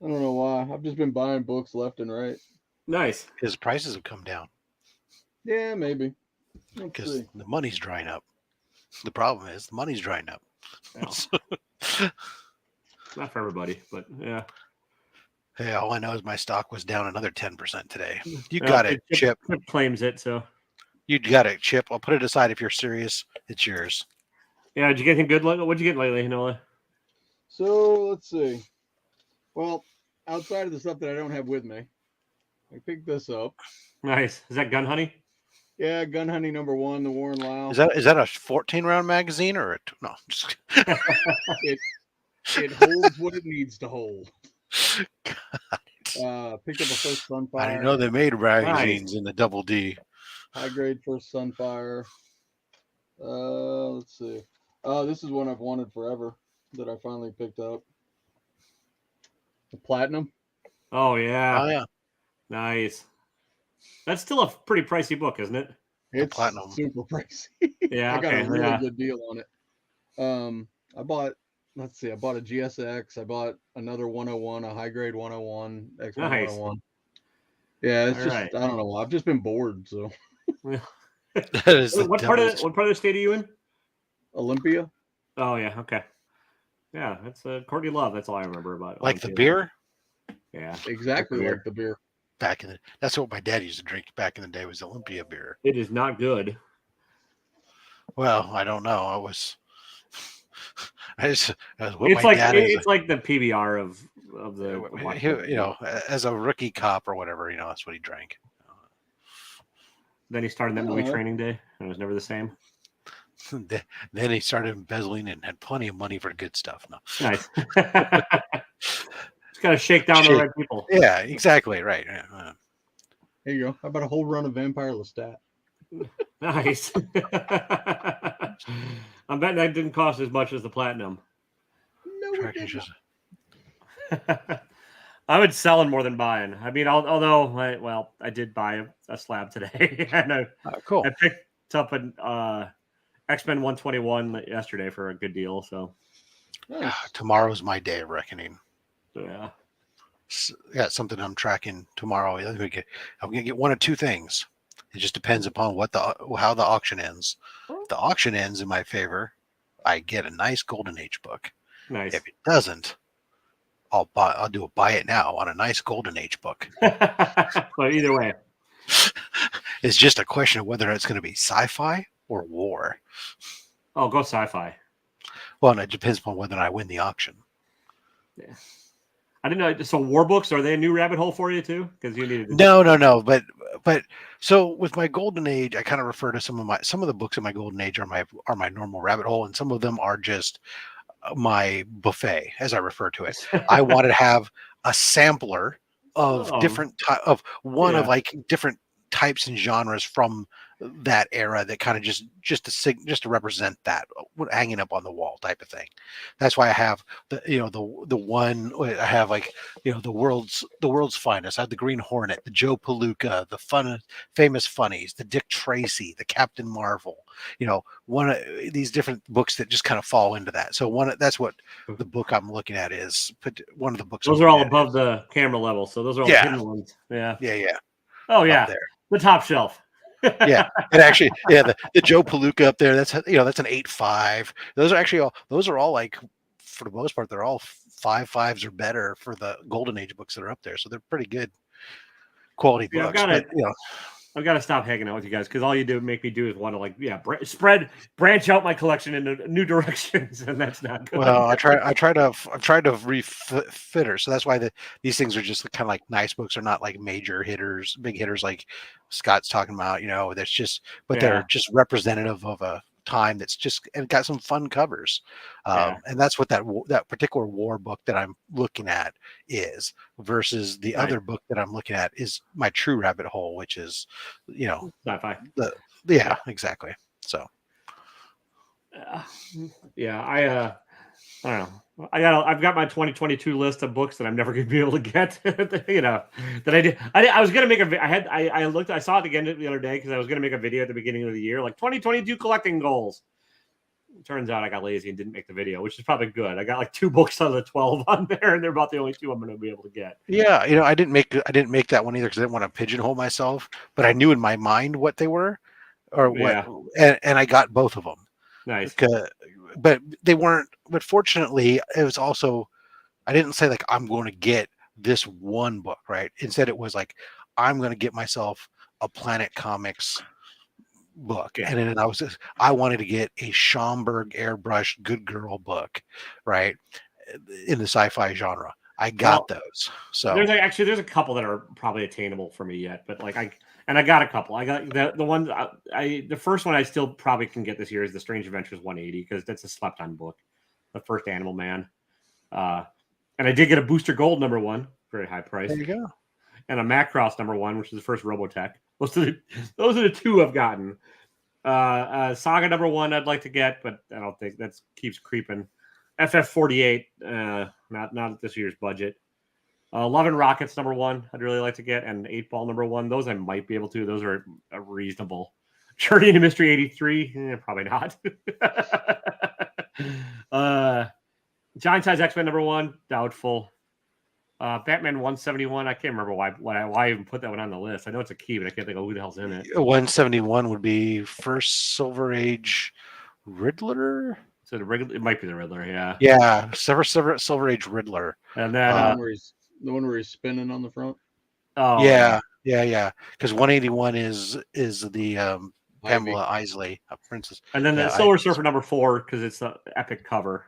I don't know why. I've just been buying books left and right. Nice. Because prices have come down. Yeah, maybe. Because the money's drying up. The problem is the money's drying up. Well, not for everybody, but yeah. Hey, all I know is my stock was down another 10% today. You got it, Chip. Chip claims it, so. You got it, Chip. I'll put it aside. If you're serious, it's yours. Yeah, did you get anything good? What'd you get lately, Nola? So, let's see. Well, outside of the stuff that I don't have with me, I picked this up. Nice. Is that Gun Honey? Yeah, Gun Honey #1, the Warren Lau. Is that a 14-round magazine or no? Just... it holds what it needs to hold. Picked up a First Sunfire. I didn't know they made magazines in the Double D. High grade First Sunfire. Let's see. This is one I've wanted forever that I finally picked up. The Platinum. Oh yeah. Oh yeah. Nice. That's still a pretty pricey book, isn't it? It's Platinum. super pricey. Yeah, I got a really good deal on it. I bought a GSX. I bought another 101, a high grade 101, X1 Nice. 101. Yeah, it's All just right. I don't know. I've just been bored. So That is what part of the state are you in? Olympia. Oh yeah, okay. Yeah, that's Courtney Love. That's all I remember about it. like the beer. Yeah, Exactly like the beer. That's what my dad used to drink back in the day, was Olympia beer. it is not good. Well, I don't know. I was with It's my like dad it's like the PBR of the as a rookie cop or whatever. That's what he drank. Then he started that movie Training Day, and it was never the same. Then he started embezzling and had plenty of money for good stuff. No, Nice. Just gotta shake down the right people. Yeah, exactly right. Yeah. Here you go. How about a whole run of Vampire Lestat? Nice. I'm betting that didn't cost as much as the Platinum. No, it didn't. I would selling more than buying. I mean, although I did buy a slab today, and Cool. I picked up an X-Men 121 yesterday for a good deal. So Nice. Tomorrow's my day of reckoning. yeah, Got something I'm tracking tomorrow. I'm gonna get one of two things. It just depends upon how the auction ends. If the auction ends in my favor, I get a nice Golden Age book. nice. If it doesn't, I'll do a buy it now on a nice Golden Age book. But either way, It's just a question of whether it's going to be sci-fi or war. oh, go sci-fi. Well, and it depends upon whether I win the auction. Yeah. I didn't know. So war books, are they a new rabbit hole for you too? Because you needed to... No. But so with my Golden Age, I kind of refer to some of the books in my Golden Age are my normal rabbit hole, and some of them are just my buffet, as I refer to it. I wanted to have a sampler of different of like different types and genres from that era that kind of just to represent that hanging up on the wall type of thing. That's why I have the one I have, like, the world's finest. I have the Green Hornet, the Joe Palooka, the famous funnies, the Dick Tracy, the Captain Marvel. One of these different books that just kind of fall into that. So that's what the book I'm looking at is. One of the books. Those are all above the camera level, so those are all the hidden ones. Yeah. Oh yeah, the top shelf. Yeah, and actually, the Joe Palooka up there, that's an 8.5. Those are all like, for the most part, they're all 5.5s or better for the Golden Age books that are up there, so they're pretty good quality books. I've got to stop hanging out with you guys, because all you do make me do is want to branch out my collection into new directions, and that's not good. Well, I try to refit her, so that's why these things are just kind of like nice books. Are not like major hitters, big hitters like Scott's talking about. That's just, but they're just representative of a time that's just and got some fun covers, and that's what that particular war book that I'm looking at is, versus the other book that I'm looking at is my true rabbit hole, which is sci-fi. Exactly. So I don't know. I've got my 2022 list of books that I'm never going to be able to get. That I did. I was going to make I saw it again the other day, because I was going to make a video at the beginning of the year, like 2022 collecting goals. It turns out I got lazy and didn't make the video, which is probably good. I got like 2 books out of the 12 on there, and they're about the only 2 I'm going to be able to get. Yeah, I didn't make that one either, because I didn't want to pigeonhole myself, but I knew in my mind what they were, or what, and I got both of them. Nice. But they weren't. But fortunately, it was also, I didn't say like I'm going to get this one book, right? Instead, it was like I'm going to get myself a Planet Comics book, and then I wanted to get a Schomburg airbrushed Good Girl book, right, in the sci-fi genre. I got those. So there's a couple that are probably attainable for me yet, but like I got a couple. I got the ones the first one I still probably can get this year is the Strange Adventures 180, because that's a slept on book, the first Animal Man. And I did get a Booster Gold #1, very high price. There you go. And a Macross #1, which is the first Robotech. Those are the 2 I've gotten. Saga #1 I'd like to get, but I don't think that keeps creeping. FF48, not this year's budget. Love and Rockets #1 I'd really like to get, and 8 Ball #1. Those I might be able to. Those are reasonable. Journey into Mystery 83, probably not. Giant Size X-Men #1, doubtful. Batman 171, I can't remember why I even put that one on the list. I know it's a key, but I can't think of who the hell's in it. 171 would be first Silver Age Riddler. So it might be the Riddler, yeah. Yeah, Silver Age Riddler. And then the one where he's spinning on the front. Oh yeah. Because 181 is the Pamela Isley, Princess. And then the Silver Surfer #4, because it's the epic cover.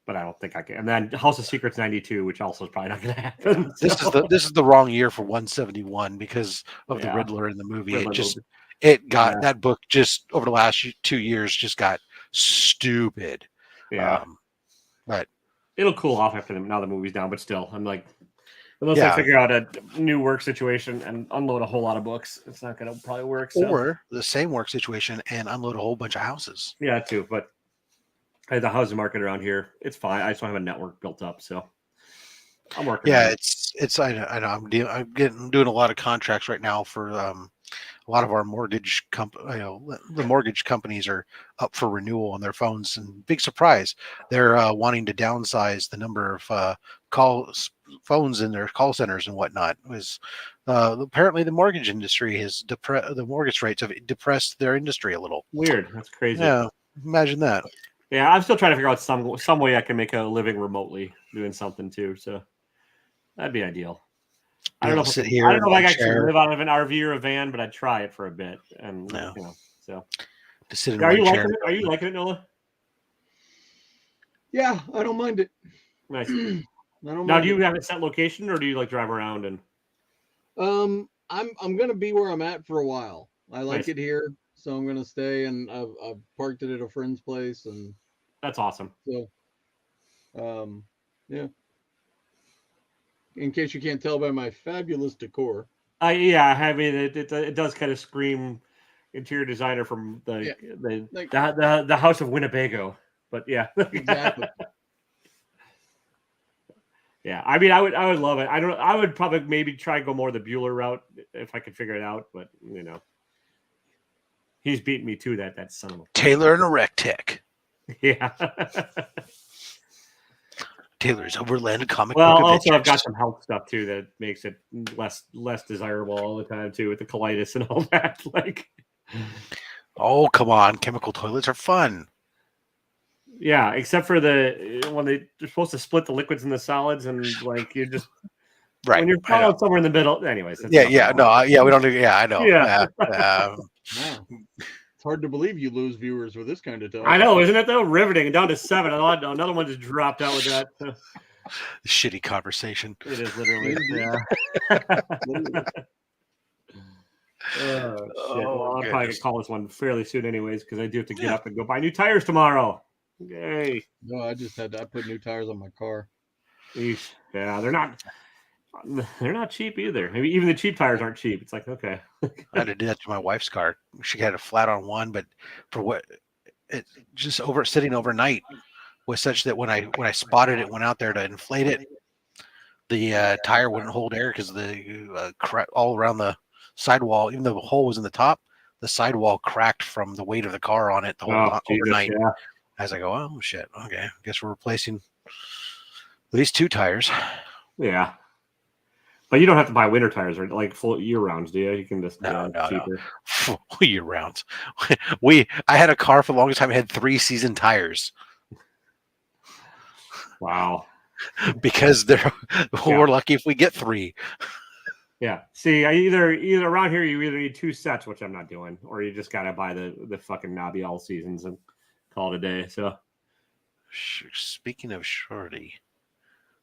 But I don't think I can. And then House of Secrets 92, which also is probably not going to happen. This is the wrong year for 171 because of the Riddler in the movie. That book just over the last 2 years just got stupid. Yeah, but it'll cool off after now the movie's down. But still, I'm like, unless I figure out a new work situation and unload a whole lot of books, it's not going to probably work. So. Or the same work situation and unload a whole bunch of houses. Yeah, too. But the housing market around here, it's fine. I just don't have a network built up. So I'm working. Yeah, on it. it's. I know. I'm doing a lot of contracts right now for a lot of our the mortgage companies are up for renewal on their phones, and big surprise, they're wanting to downsize the number of phones in their call centers and whatnot. Was apparently the mortgage industry has the mortgage rates have depressed their industry a little. Weird. That's crazy. Yeah, imagine that. Yeah, I'm still trying to figure out some way I can make a living remotely doing something too. So that'd be ideal. I don't know if I don't know if I can actually live out of an RV or a van, but I'd try it for a bit. And so to sit in are one you chair. liking it? Are you liking it, Nola? Yeah, I don't mind it. Nice. I don't Now, mind do you it. have a set location, or do you like drive around and? I'm gonna be where I'm at for a while. I like Nice. it here, so I'm gonna stay, and I've parked it at a friend's place, and That's awesome. so yeah. In case you can't tell by my fabulous decor. Yeah, I mean it does kind of scream interior designer from the House of Winnebago, but yeah, Exactly. Yeah, I mean, I would love it. I would probably maybe try and go more the Bueller route if I could figure it out, but he's beaten me to that son of a Taylor and a Rectech. Yeah. Taylor's Overland Comic Well, Book also I've Adventures. got some health stuff too that makes it less desirable all the time too, with the colitis and all that. Like, oh come on, chemical toilets are fun. yeah, except for when they're supposed to split the liquids and the solids, and like you're just Right. when you're following somewhere in the middle. Anyways, Yeah, we don't do. Yeah, I know. Yeah. Wow. It's hard to believe you lose viewers with this kind of talk. I know, isn't it though? Riveting. Down to 7. Another one just dropped out with that. Shitty conversation. It is literally. Yeah. Oh, shit. Well, I'm probably gonna call this one fairly soon, anyways, because I do have to get up and go buy new tires tomorrow. Yay! No, I put new tires on my car. Eesh. Yeah, they're not cheap either. I mean, even the cheap tires aren't cheap. It's like, okay. I had to do that to my wife's car. She had a flat on one, but for what it just sitting overnight was such that when I spotted it, went out there to inflate it, the tire wouldn't hold air because the all around the sidewall, even though the hole was in the top, the sidewall cracked from the weight of the car on it the whole overnight. Yeah. As I go, oh shit, okay, I guess we're replacing at least 2 tires. Yeah. But you don't have to buy winter tires or like full year rounds, do you? You can just cheaper. Full year rounds. I had a car for the longest time. It had 3 season tires. Wow. Because we're lucky if we get 3. Yeah. See, either around here you either need 2 sets, which I'm not doing, or you just gotta buy the fucking knobby all seasons and call it a day. So speaking of Shorty,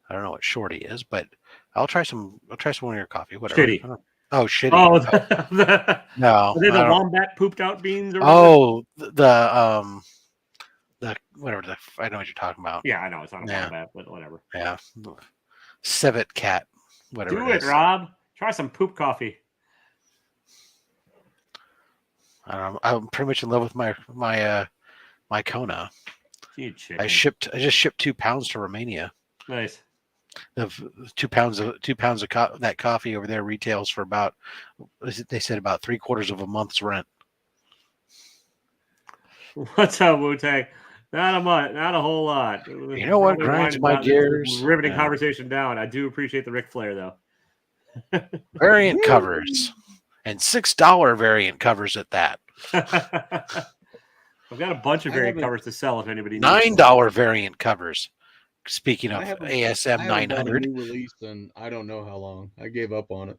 I don't know what Shorty is, but I'll try some one of your coffee. Whatever. Shitty. Oh, shitty. Oh, no. Are they the wombat pooped out beans? Or the whatever. I know what you're talking about. Yeah, I know it's not a wombat, but whatever. Yeah, civet cat. Whatever. Do it, Rob. Try some poop coffee. I don't know. I'm pretty much in love with my Kona. I just shipped 2 pounds to Romania. Nice. Of 2 pounds of that coffee over there retails for about, they said, about 3/4 of a month's rent. What's up, Wu-Tang? Not a whole lot. You know what grinds my gears? Riveting conversation down. I do appreciate the Ric Flair though. Variant covers and $6 variant covers at that. I've got a bunch of variant covers to sell if anybody needs $9 variant covers. Speaking of ASM 900 new release, and I don't know how long. I gave up on it.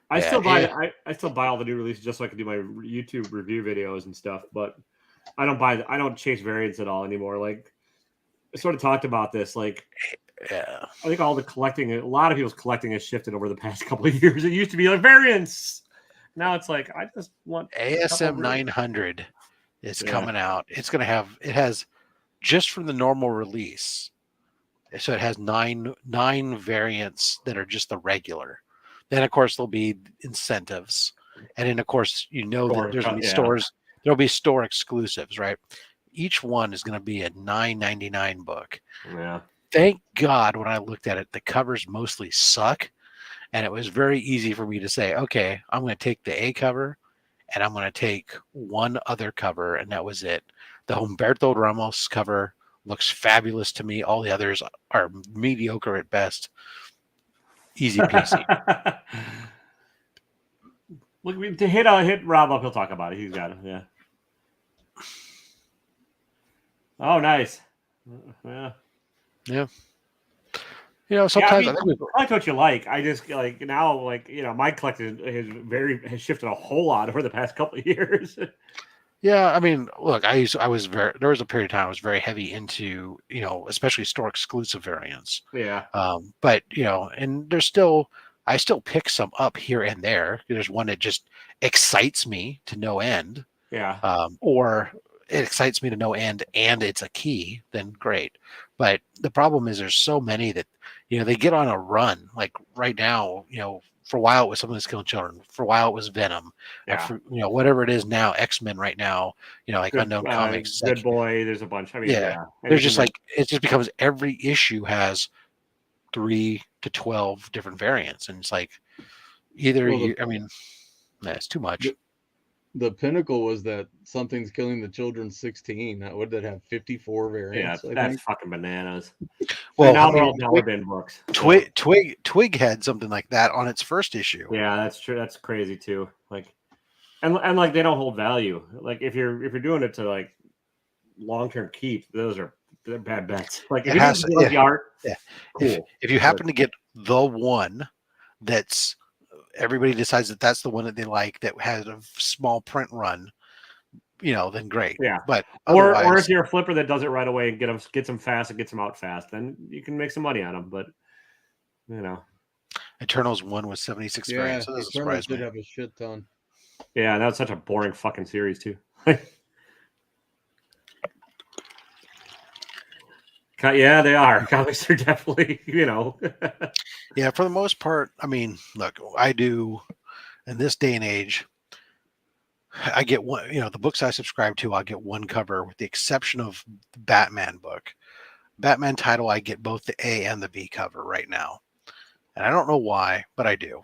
I still buy all the new releases just so I can do my YouTube review videos and stuff, but I don't chase variants at all anymore. Like I sort of talked about this. Like, yeah, I think a lot of people's collecting has shifted over the past couple of years. It used to be like variants. Now it's like I just want ASM 900 is coming out. It has just from the normal release. So it has nine variants that are just the regular. Then of course there'll be incentives, and then of course that there's gonna be stores. There'll be store exclusives, right? Each one is going to be a $9.99 book. Yeah. thank God when I looked at it, the covers mostly suck. And it was very easy for me to say, okay, I'm going to take the A cover and I'm going to take one other cover. And that was it. The Humberto Ramos cover looks fabulous to me. All the others are mediocre at best. Easy peasy. Look, to hit Rob up, he'll talk about it. He's got it. Yeah. Oh, nice. Yeah. Yeah. Sometimes yeah, I think I like what you like. I just like now, my collection has shifted a whole lot over the past couple of years. Yeah, I mean, look, there was a period of time I was very heavy into, especially store exclusive variants. Yeah. But and I still pick some up here and there. There's one that just excites me to no end. Yeah. Or it excites me to no end and it's a key, then great. But the problem is there's so many that, they get on a run. Like right now, for a while it was Something That's Killing Children. For a while it was Venom. Yeah. For, whatever it is now, X-Men right now, like Unknown Comics. Good Boy, there's a bunch. I mean, yeah. There's just it just becomes every issue has 3 to 12 different variants. And it's like it's too much. The pinnacle was that Something's Killing the Children 16. Would that have 54 variants? Yeah, that's fucking bananas. Well, now they're all dollar bin books. Twig had something like that on its first issue. Yeah, that's true. That's crazy too. And they don't hold value. Like if you're doing it to like long-term keep, they're bad bets. Like if you have the art, cool. If you happen to get the one that's everybody decides that's the one that they like that has a small print run, then great. Yeah. But or if you're a flipper that does it right away and gets them fast and gets them out fast, then you can make some money on them. But Eternals 1 was 76 variants. So that doesn't surprise me. Did have a shit ton. Yeah, that was such a boring fucking series too. Yeah, they are. Comics are definitely, Yeah, for the most part, I mean, look, I do in this day and age, I get one, the books I subscribe to, I'll get one cover with the exception of the Batman book. Batman title, I get both the A and the B cover right now. And I don't know why, but I do.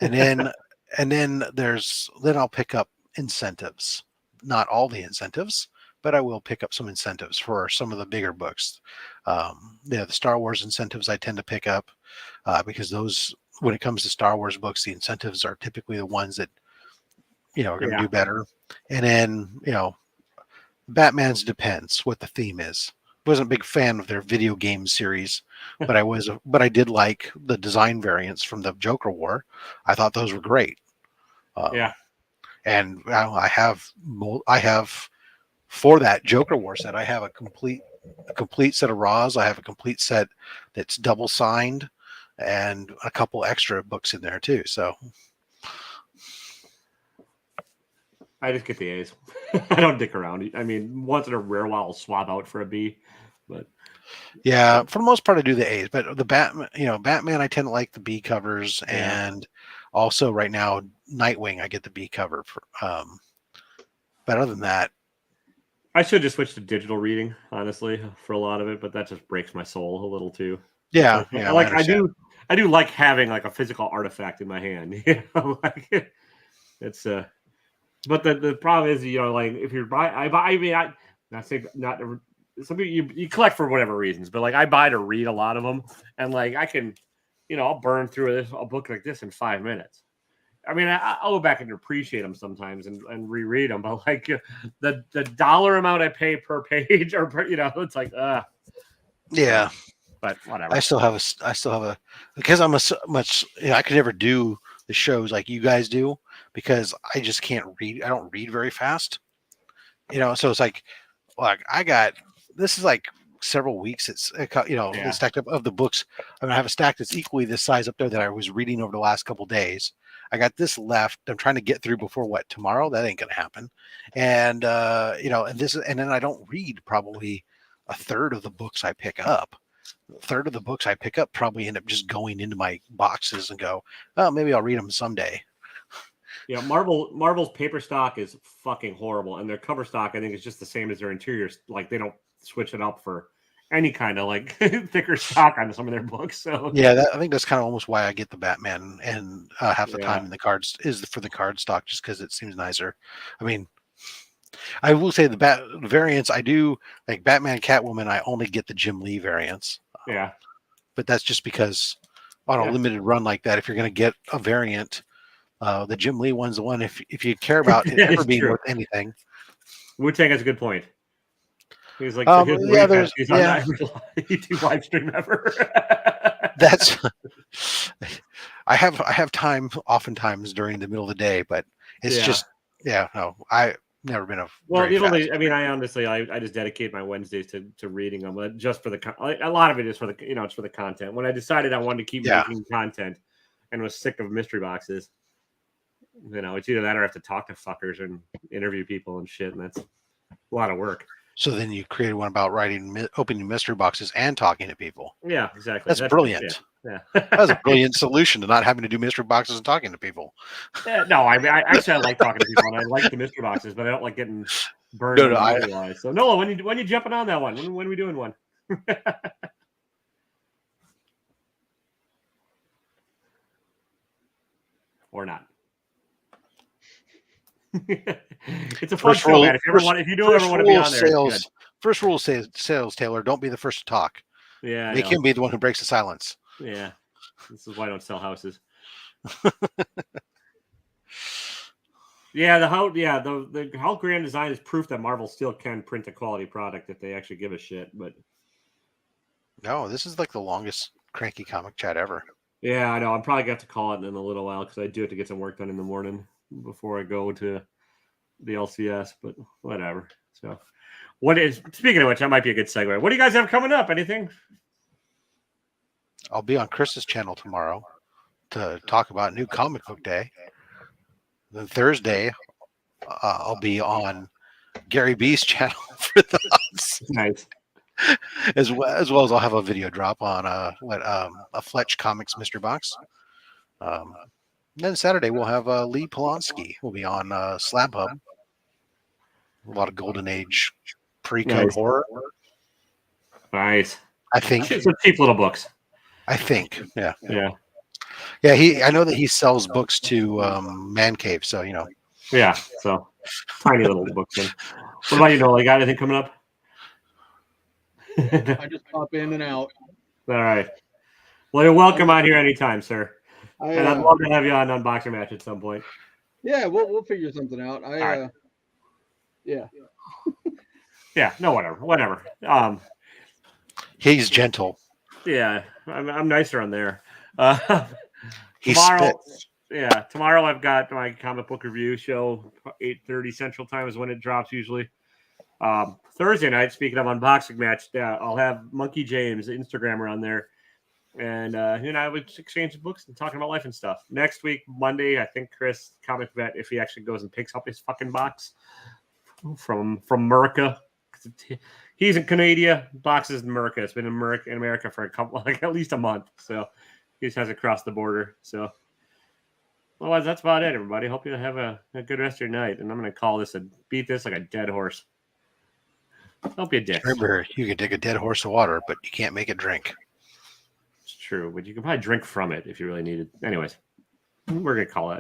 And then then I'll pick up incentives. Not all the incentives, but I will pick up some incentives for some of the bigger books. The Star Wars incentives I tend to pick up because those, when it comes to Star Wars books, the incentives are typically the ones that, are going to do better. And then, Batman's depends what the theme is. Wasn't a big fan of their video game series, but I did like the design variants from the Joker War. I thought those were great. And I have for that Joker War set, I have a complete set of Raws. I have a complete set that's double signed and a couple extra books in there too. So I just get the A's. I don't dick around. I mean, once in a rare while I'll swap out for a B, but yeah, for the most part I do the A's. But the Batman, I tend to like the B covers, and also right now Nightwing, I get the B cover for. But other than that, I should just switch to digital reading, honestly, for a lot of it. But that just breaks my soul a little too. Yeah, I do like having like a physical artifact in my hand. It's But the problem is, like if you're some people you collect for whatever reasons, but like I buy to read a lot of them, and like I can, I'll burn through a book like this in 5 minutes. I mean, I'll go back and appreciate them sometimes and reread them, but like the dollar amount I pay per page or it's like yeah. But whatever. I still have a because I'm much I could never do the shows like you guys do because I just can't read. I don't read very fast, so it's like I got this is like several weeks. It's stacked up of the books. I'm gonna have a stack that's equally this size up there that I was reading over the last couple of days. I got this left. I'm trying to get through before tomorrow. That ain't gonna happen. And and then I don't read probably a third of the books I pick up. A third of the books I pick up probably end up just going into my boxes and go, oh, maybe I'll read them someday. Yeah, Marvel's paper stock is fucking horrible, and their cover stock I think is just the same as their interiors. Like they don't switch it up for any kind of like thicker stock on some of their books. So Yeah, I think that's kind of almost why I get the Batman, and half the Yeah. time in the cards is for the card stock, just because it seems nicer. I mean, I will say the variants I do like Batman, Catwoman. I only get the Jim Lee variants, yeah, but that's just because on a Yeah. limited run like that, if you're going to get a variant, the Jim Lee one's the one. If you care about it That ever is being true. worth anything, Wu-Tang has a good point. He's like his yeah, yeah, there's he's on that YouTube live stream ever. that's I have time oftentimes during the middle of the day, but it's just no, I've never been a Well, very the only, fast I mean, I honestly, I just dedicate my Wednesdays to reading them, just for a lot of it is for the, it's for the content. When I decided I wanted to keep making content and was sick of mystery boxes, it's either that or I have to talk to fuckers and interview people and shit, and that's a lot of work. So then you created one about opening mystery boxes and talking to people. Yeah, exactly. That's brilliant. Yeah. That was a brilliant solution to not having to do mystery boxes and talking to people. No, I mean, I actually like talking to people, and I like the mystery boxes, but I don't like getting burned. No, otherwise. So Noah, when you jumping on that one? When are we doing one? Or not? It's a fun show, man. If you do ever want to be on there, first rule says sales, Taylor, don't be the first to talk. Yeah, make him be the one who breaks the silence. Yeah, this is why I don't sell houses. Yeah, the how grand design is proof that Marvel still can print a quality product if they actually give a shit. But no, this is like the longest cranky comic chat ever. Yeah, I know. I'm probably got to call it in a little while because I do have to get some work done in the morning before I go to the LCS. But whatever. So, speaking of which, that might be a good segue. What do you guys have coming up? Anything? I'll be on Chris's channel tomorrow to talk about New Comic Book Day. Then Thursday, I'll be on Gary B's channel for those. Nice. As well as I'll have a video drop on a Fletch Comics mystery box. Then Saturday we'll have Lee Polanski. We'll be on Slab Hub. A lot of Golden Age pre-code horror. Nice. I think some cheap little books. I think. Yeah. Yeah. I know that he sells books to Man Cave, so Yeah. So tiny little books. What about you, Noah? Got anything coming up? I just pop in and out. All right. Well, you're welcome on here anytime, sir. And I'd love to have you on Unboxing Match at some point. Yeah, we'll figure something out. Yeah. Yeah. No, whatever. He's gentle. Yeah, I'm nicer on there. He tomorrow, spits. Yeah, tomorrow I've got my comic book review show. 8:30 Central Time is when it drops usually. Thursday night, speaking of Unboxing Match, I'll have Monkey James, Instagrammer, on there, and I would exchange books and talking about life and stuff. Next week, Monday, I think Chris Comic Vet, if he actually goes and picks up his fucking box from America. He's in Canada. Box is in America. It's been in America for at least a month. So he just has it crossed the border. So otherwise, that's about it, everybody. Hope you have a good rest of your night. And I'm going to call this beat this like a dead horse. Don't be a dick. Remember, you can take a dead horse of water, but you can't make it drink. It's true, but you can probably drink from it if you really need it. Anyways, we're going to call it.